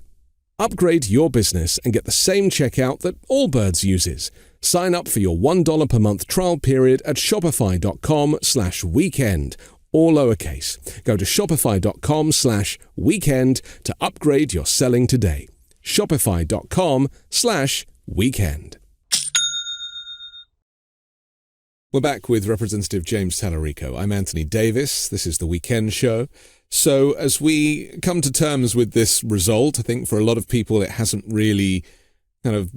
Upgrade your business and get the same checkout that Allbirds uses. Sign up for your $1 per month trial period at shopify.com/weekend, all lowercase. Go to shopify.com/weekend to upgrade your selling today. Shopify.com/weekend. We're back with Representative James Talarico. I'm Anthony Davis. This is The Weekend Show. So as we come to terms with this result, I think for a lot of people it hasn't really kind of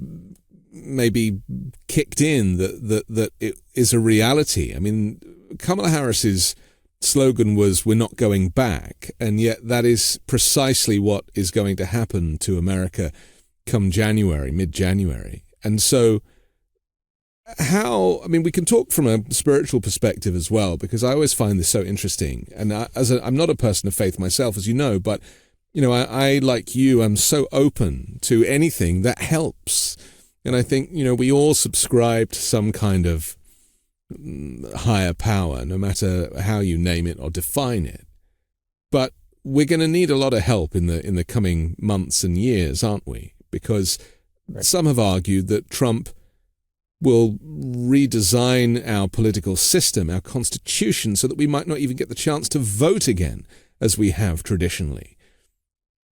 maybe kicked in that it is a reality. I mean, Kamala Harris's slogan was, "We're not going back," and yet that is precisely what is going to happen to America come January, mid-January. And so we can talk from a spiritual perspective as well, because I always find this so interesting. And I'm not a person of faith myself, as you know, but, I like you, I'm so open to anything that helps. And I think, we all subscribe to some kind of higher power, no matter how you name it or define it. But we're going to need a lot of help in the coming months and years, aren't we? Because some have argued that Trump will redesign our political system, our constitution, so that we might not even get the chance to vote again, as we have traditionally.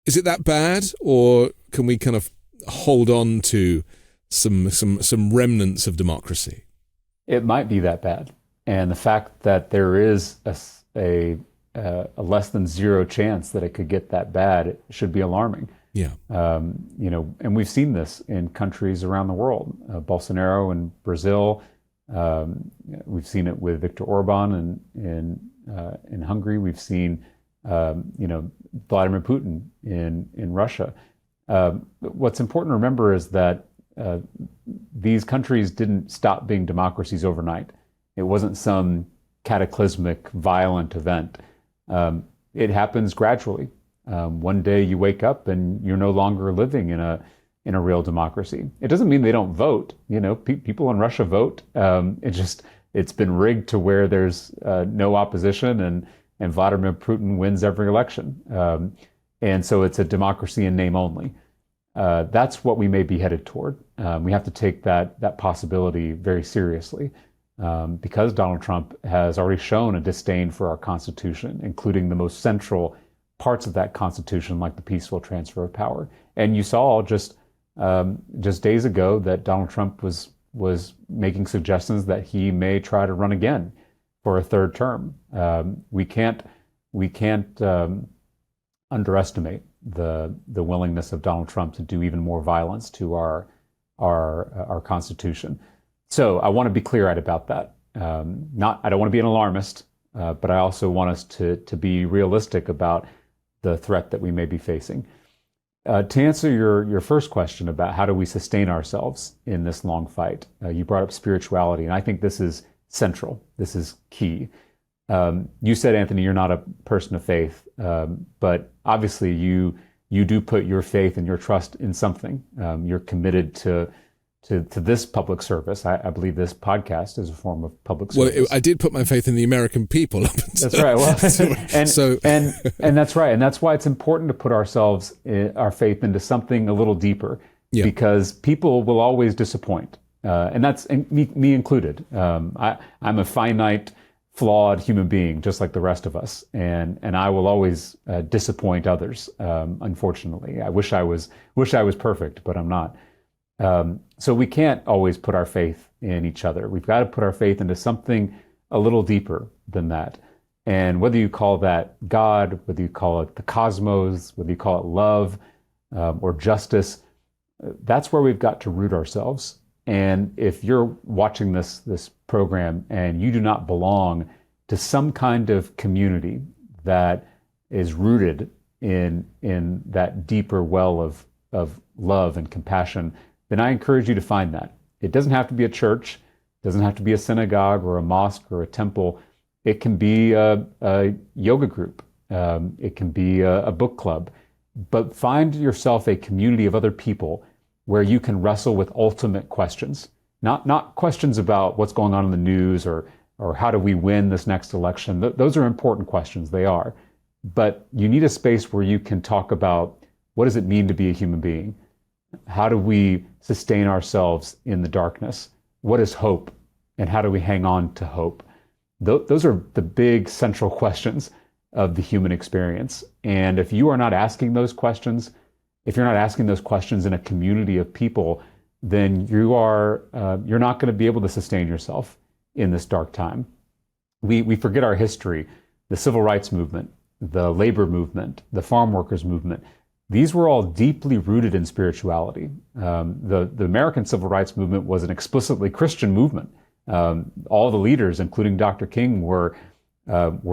Is it that bad, or can we kind of hold on to some remnants of democracy? It might be that bad. And the fact that there is a less than zero chance that it could get that bad should be alarming. Yeah. And we've seen this in countries around the world. Bolsonaro in Brazil. We've seen it with Viktor Orban in Hungary. We've seen, Vladimir Putin in Russia. What's important to remember is that these countries didn't stop being democracies overnight. It wasn't some cataclysmic, violent event. It happens gradually. One day you wake up and you're no longer living in a real democracy. It doesn't mean they don't vote. People in Russia vote. It's been rigged to where there's no opposition, and Vladimir Putin wins every election. And so it's a democracy in name only. That's what we may be headed toward. We have to take that possibility very seriously, because Donald Trump has already shown a disdain for our Constitution, including the most central parts of that Constitution, like the peaceful transfer of power. And you saw just days ago that Donald Trump was making suggestions that he may try to run again for a third term. We can't underestimate the willingness of Donald Trump to do even more violence to our Constitution. So I want to be clear-eyed about that. I don't want to be an alarmist, but I also want us to be realistic about the threat that we may be facing. To answer your first question about how do we sustain ourselves in this long fight, you brought up spirituality, and I think this is central. This is key. You said, Anthony, you're not a person of faith, but obviously you do put your faith and your trust in something. You're committed to this public service. I believe this podcast is a form of public service. Well, I did put my faith in the American people. That's right. Well, and that's right. And that's why it's important to put our faith into something a little deeper, because people will always disappoint. And that's me included. I'm a finite, flawed human being, just like the rest of us. And I will always disappoint others, unfortunately. I wish I was perfect, but I'm not. So we can't always put our faith in each other. We've got to put our faith into something a little deeper than that. And whether you call that God, whether you call it the cosmos, whether you call it love or justice, that's where we've got to root ourselves. And if you're watching this program and you do not belong to some kind of community that is rooted in that deeper well of love and compassion, then I encourage you to find that. It doesn't have to be a church, it doesn't have to be a synagogue or a mosque or a temple. It can be a yoga group. It can be a book club. But find yourself a community of other people where you can wrestle with ultimate questions, not questions about what's going on in the news or how do we win this next election. Those are important questions, they are. But you need a space where you can talk about what does it mean to be a human being? How do we sustain ourselves in the darkness? What is hope? And how do we hang on to hope? Those are the big central questions of the human experience. And if you are not asking those questions, if you're not asking those questions in a community of people, then you're not going to be able to sustain yourself in this dark time. We forget our history. The civil rights movement, the labor movement, the farm workers movement, these were all deeply rooted in spirituality. The American civil rights movement was an explicitly Christian movement. All the leaders, including Dr. King, were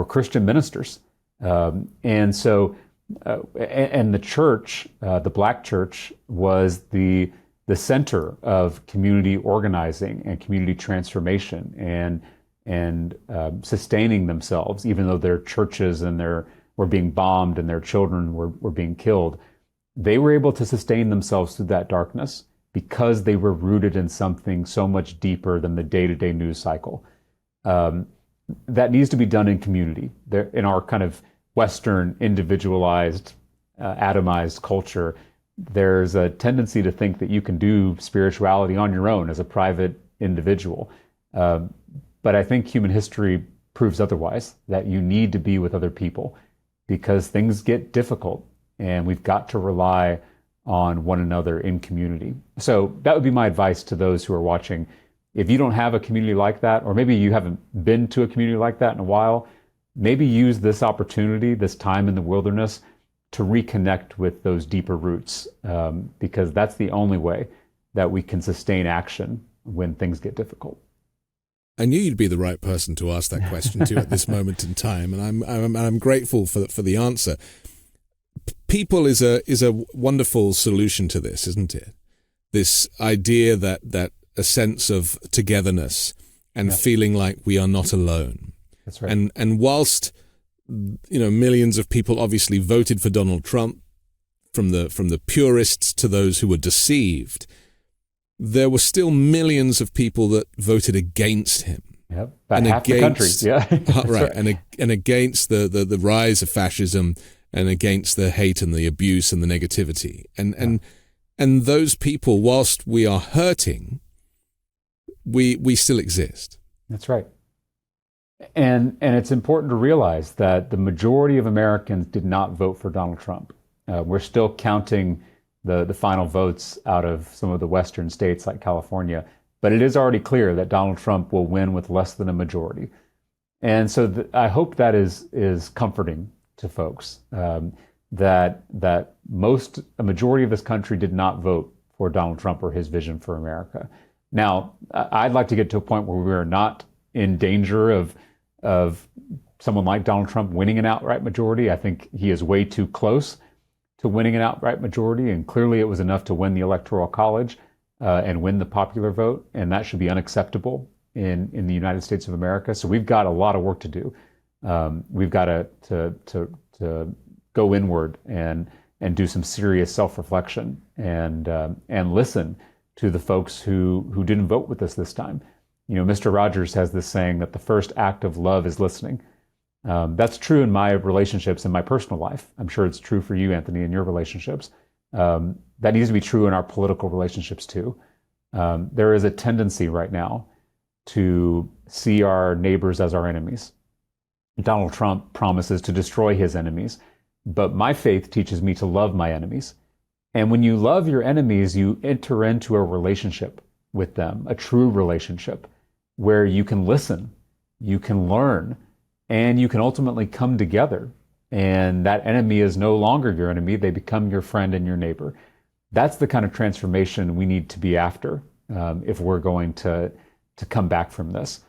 Christian ministers. And the church, the Black church, was the center of community organizing and community transformation and sustaining themselves, even though their churches were being bombed and their children were being killed. They were able to sustain themselves through that darkness because they were rooted in something so much deeper than the day-to-day news cycle. That needs to be done in community. In our kind of Western, individualized, atomized culture, there's a tendency to think that you can do spirituality on your own as a private individual. But I think human history proves otherwise, that you need to be with other people because things get difficult and we've got to rely on one another in community. So that would be my advice to those who are watching. If you don't have a community like that, or maybe you haven't been to a community like that in a while, maybe use this opportunity, this time in the wilderness, to reconnect with those deeper roots, because that's the only way that we can sustain action when things get difficult. I knew you'd be the right person to ask that question to at this moment in time, and I'm grateful for the answer. People is a wonderful solution to this, isn't it? This idea that a sense of togetherness and feeling like we are not alone. That's right. And whilst millions of people obviously voted for Donald Trump, from the purists to those who were deceived, there were still millions of people that voted against him. Yep, about half the country. Yeah, right. And against the rise of fascism, and against the hate and the abuse and the negativity. And those people, whilst we are hurting, we still exist. That's right. And it's important to realize that the majority of Americans did not vote for Donald Trump. We're still counting the final votes out of some of the Western states like California, but it is already clear that Donald Trump will win with less than a majority. And so I hope that is comforting to folks, that a majority of this country did not vote for Donald Trump or his vision for America. Now, I'd like to get to a point where we are not in danger of someone like Donald Trump winning an outright majority. I think he is way too close to winning an outright majority, and clearly it was enough to win the Electoral College and win the popular vote, and that should be unacceptable in the United States of America. So we've got a lot of work to do. We've got to go inward and do some serious self-reflection and listen to the folks who didn't vote with us this time. Mr. Rogers has this saying that the first act of love is listening. That's true in my relationships, in my personal life. I'm sure it's true for you, Anthony, in your relationships. That needs to be true in our political relationships too. There is a tendency right now to see our neighbors as our enemies. Donald Trump promises to destroy his enemies, but my faith teaches me to love my enemies. And when you love your enemies, you enter into a relationship with them, a true relationship, where you can listen, you can learn, and you can ultimately come together. And that enemy is no longer your enemy. They become your friend and your neighbor. That's the kind of transformation we need to be after if we're going to come back from this.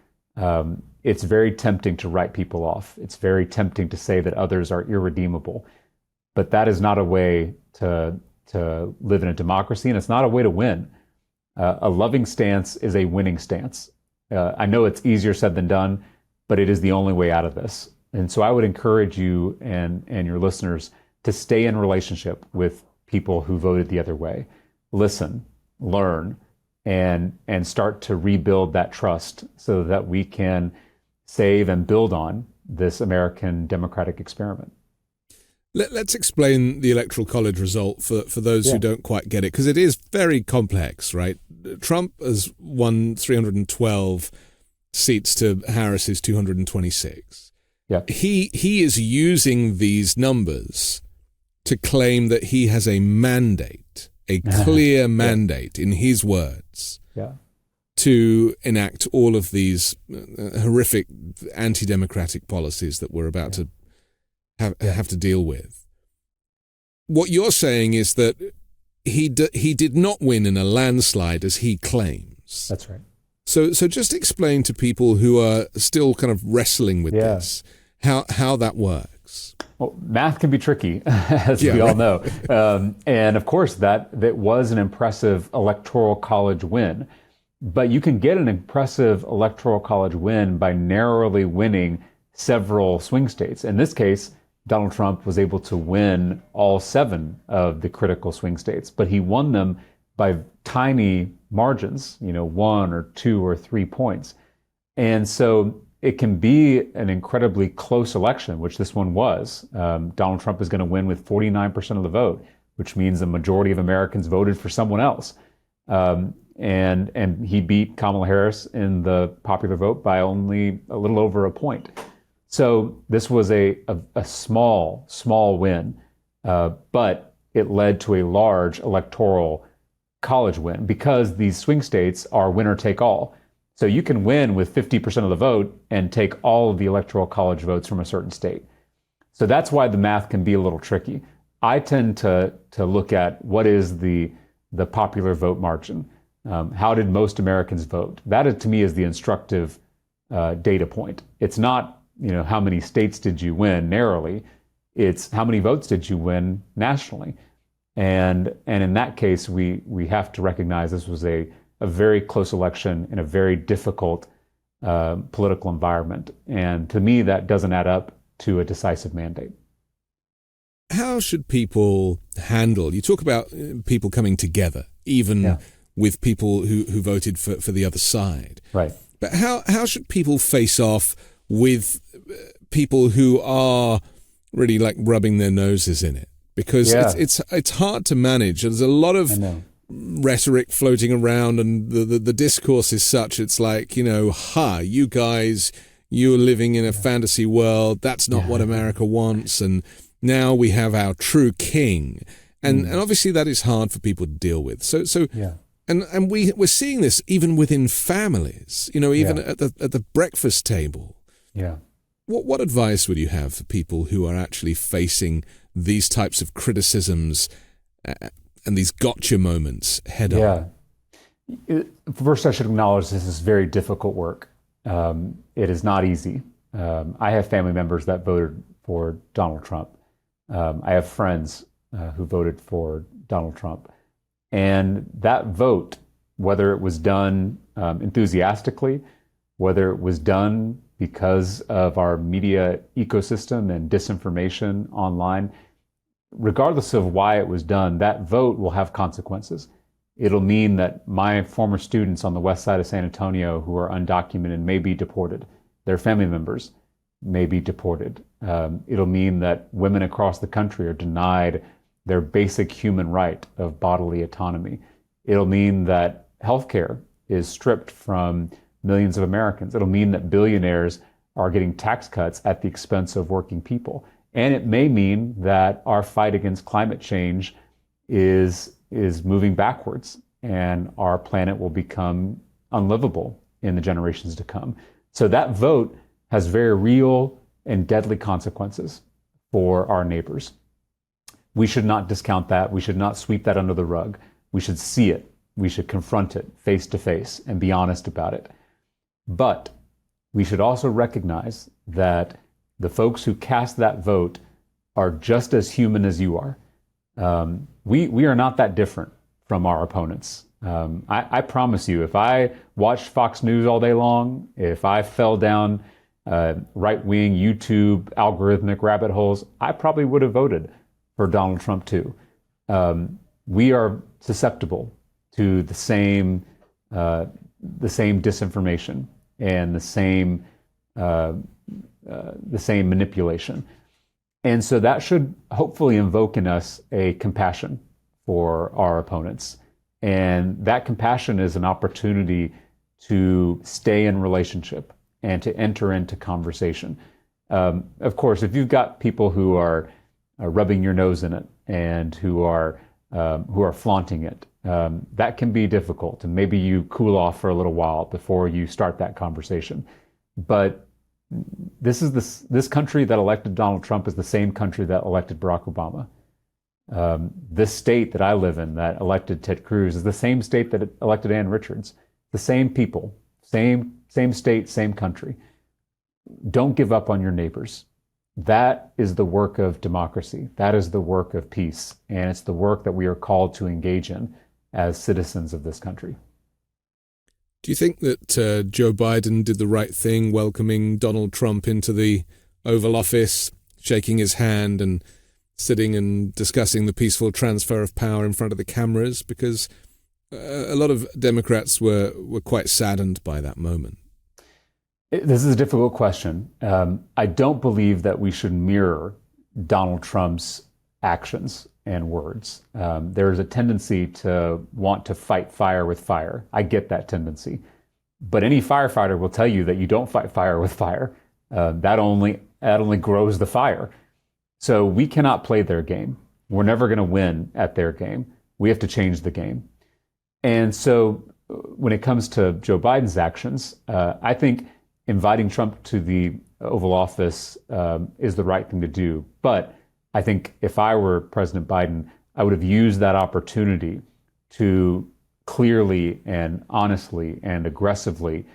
It's very tempting to write people off. It's very tempting to say that others are irredeemable. But that is not a way to to live in a democracy, and it's not a way to win. A loving stance is a winning stance. I know it's easier said than done, but it is the only way out of this. And so I would encourage you and your listeners to stay in relationship with people who voted the other way. Listen, learn, and start to rebuild that trust so that we can save and build on this American democratic experiment. Let's explain the Electoral College result for those who don't quite get it, because it is very complex, right? Trump has won 312 seats to Harris's 226. Yeah. He is using these numbers to claim that he has a mandate, a clear mandate, in his words, to enact all of these horrific anti-democratic policies that we're about to have to deal with. What you're saying is that he did not win in a landslide as he claims. That's right. So just explain to people who are still kind of wrestling with this how that works. Well, math can be tricky, as we all know. And of course, that was an impressive Electoral College win. But you can get an impressive Electoral College win by narrowly winning several swing states. In this case, Donald Trump was able to win all 7 of the critical swing states, but he won them by tiny margins, 1 or 2 or 3 points. And so it can be an incredibly close election, which this one was. Donald Trump is going to win with 49% of the vote, which means the majority of Americans voted for someone else. And he beat Kamala Harris in the popular vote by only a little over a point. So this was a small win, but it led to a large Electoral College win because these swing states are winner take all. So you can win with 50% of the vote and take all of the Electoral College votes from a certain state. So that's why the math can be a little tricky. I tend to look at what is the popular vote margin. How did most Americans vote? That, to me, is the instructive data point. It's not how many states did you win narrowly? It's how many votes did you win nationally? And in that case, we have to recognize this was a very close election in a very difficult political environment. And to me, that doesn't add up to a decisive mandate. How should people handle, you talk about people coming together, even with people who voted for the other side. Right. But how should people face off with people who are really like rubbing their noses in it? Because it's hard to manage. There's a lot of rhetoric floating around, and the discourse is such, it's like, you guys, you're living in a fantasy world. That's not what America wants. And now we have our true king. And obviously that is hard for people to deal with. And we're seeing this even within families, even at the breakfast table. Yeah. What advice would you have for people who are actually facing these types of criticisms and these gotcha moments head on? First, I should acknowledge this is very difficult work. It is not easy. I have family members that voted for Donald Trump. I have friends who voted for Donald Trump. And that vote, whether it was done enthusiastically, whether it was done because of our media ecosystem and disinformation online, regardless of why it was done, that vote will have consequences. It'll mean that my former students on the west side of San Antonio who are undocumented may be deported. Their family members may be deported. It'll mean that women across the country are denied their basic human right of bodily autonomy. It'll mean that healthcare is stripped from millions of Americans. It'll mean that billionaires are getting tax cuts at the expense of working people. And it may mean that our fight against climate change is moving backwards, and our planet will become unlivable in the generations to come. So that vote has very real and deadly consequences for our neighbors. We should not discount that. We should not sweep that under the rug. We should see it. We should confront it face to face and be honest about it. But we should also recognize that the folks who cast that vote are just as human as you are. We are not that different from our opponents. I promise you, if I watched Fox News all day long, if I fell down right-wing YouTube algorithmic rabbit holes, I probably would have voted for Donald Trump too. We are susceptible to the same disinformation and the same manipulation. And so that should hopefully invoke in us a compassion for our opponents. And that compassion is an opportunity to stay in relationship and to enter into conversation. Of course, if you've got people who are rubbing your nose in it and who are flaunting it, that can be difficult. And maybe you cool off for a little while before you start that conversation. But this country that elected Donald Trump is the same country that elected Barack Obama. This state that I live in that elected Ted Cruz is the same state that elected Ann Richards. The same people, same state, same country. Don't give up on your neighbors. That is the work of democracy. That is the work of peace. And it's the work that we are called to engage in as citizens of this country. Do you think that Joe Biden did the right thing welcoming Donald Trump into the Oval Office, shaking his hand and sitting and discussing the peaceful transfer of power in front of the cameras? Because a lot of Democrats were quite saddened by that moment. This is a difficult question. I don't believe that we should mirror Donald Trump's actions and words. There is a tendency to want to fight fire with fire. I get that tendency. But any firefighter will tell you that you don't fight fire with fire. That only grows the fire. So we cannot play their game. We're never going to win at their game. We have to change the game. And so when it comes to Joe Biden's actions, I think inviting Trump to the Oval Office is the right thing to do. But I think if I were President Biden, I would have used that opportunity to clearly and honestly and aggressively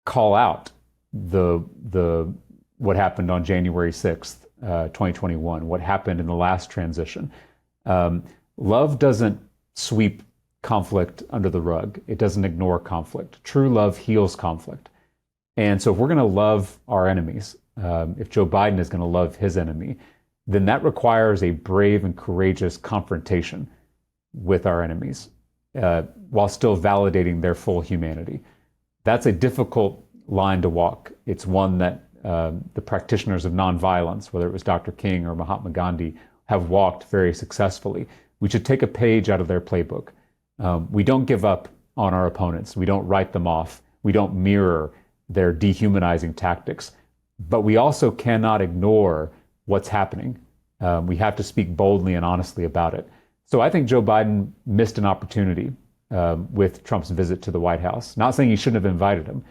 call out what happened on January 6th, 2021, what happened in the last transition. Love doesn't sweep conflict under the rug. It doesn't ignore conflict. True love heals conflict. And so if we're going to love our enemies, if Joe Biden is going to love his enemy, then that requires a brave and courageous confrontation with our enemies while still validating their full humanity. That's a difficult line to walk. It's one that the practitioners of nonviolence, whether it was Dr. King or Mahatma Gandhi, have walked very successfully. We should take a page out of their playbook. We don't give up on our opponents. We don't write them off. We don't mirror their dehumanizing tactics. But we also cannot ignore what's happening. We have to speak boldly and honestly about it. So I think Joe Biden missed an opportunity with Trump's visit to the White House. Not saying he shouldn't have invited him,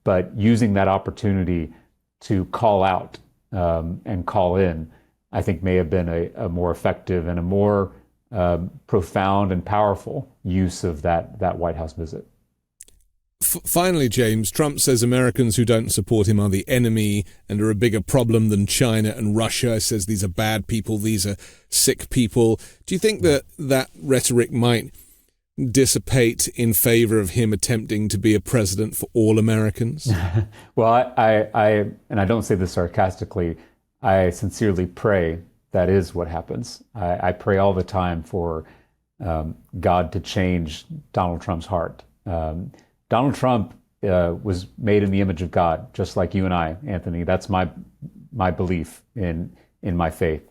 but using that opportunity to call out and call in, I think may have been a more effective and a more profound and powerful use of that White House visit. Finally, James, Trump says Americans who don't support him are the enemy and are a bigger problem than China and Russia. He says these are bad people, these are sick people. Do you think that rhetoric might dissipate in favor of him attempting to be a president for all Americans? Well, I don't say this sarcastically, I sincerely pray that is what happens. I pray all the time for God to change Donald Trump's heart. Donald Trump was made in the image of God, just like you and I, Anthony. That's my belief in my faith.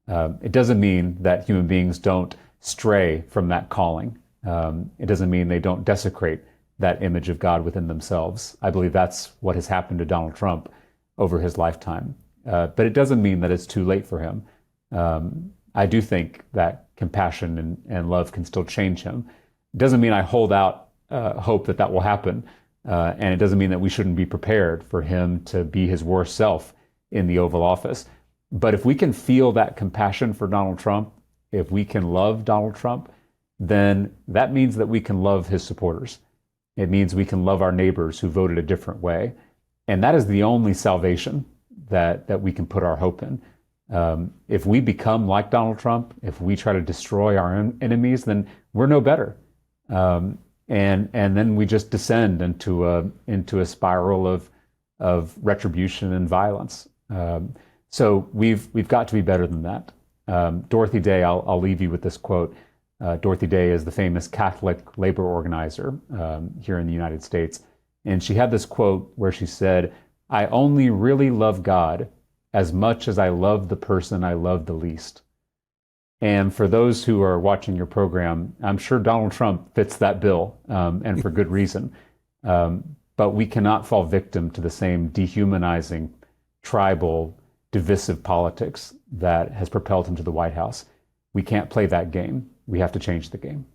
It doesn't mean that human beings don't stray from that calling. It doesn't mean they don't desecrate that image of God within themselves. I believe that's what has happened to Donald Trump over his lifetime. But it doesn't mean that it's too late for him. I do think that compassion and love can still change him. It doesn't mean I hold out hope that will happen. And it doesn't mean that we shouldn't be prepared for him to be his worst self in the Oval Office. But if we can feel that compassion for Donald Trump, if we can love Donald Trump, then that means that we can love his supporters. It means we can love our neighbors who voted a different way. And that is the only salvation that we can put our hope in. If we become like Donald Trump, if we try to destroy our enemies, then we're no better. And then we just descend into a spiral of retribution and violence. So we've got to be better than that. Dorothy Day, I'll leave you with this quote. Dorothy Day is the famous Catholic labor organizer here in the United States. And she had this quote where she said, "I only really love God as much as I love the person I love the least." And for those who are watching your program, I'm sure Donald Trump fits that bill, and for good reason. But we cannot fall victim to the same dehumanizing, tribal, divisive politics that has propelled him to the White House. We can't play that game. We have to change the game.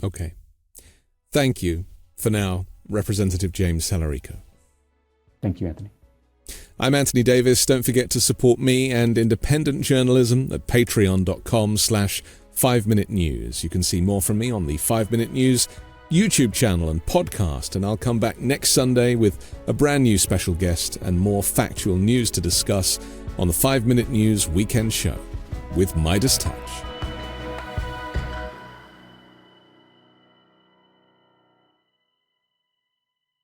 Okay. Thank you for now, Representative James Talarico. Thank you, Anthony. I'm Anthony Davis. Don't forget to support me and independent journalism at patreon.com/5 Minute News. You can see more from me on the 5 Minute News YouTube channel and podcast, and I'll come back next Sunday with a brand new special guest and more factual news to discuss on the 5 Minute News Weekend Show with Midas Touch.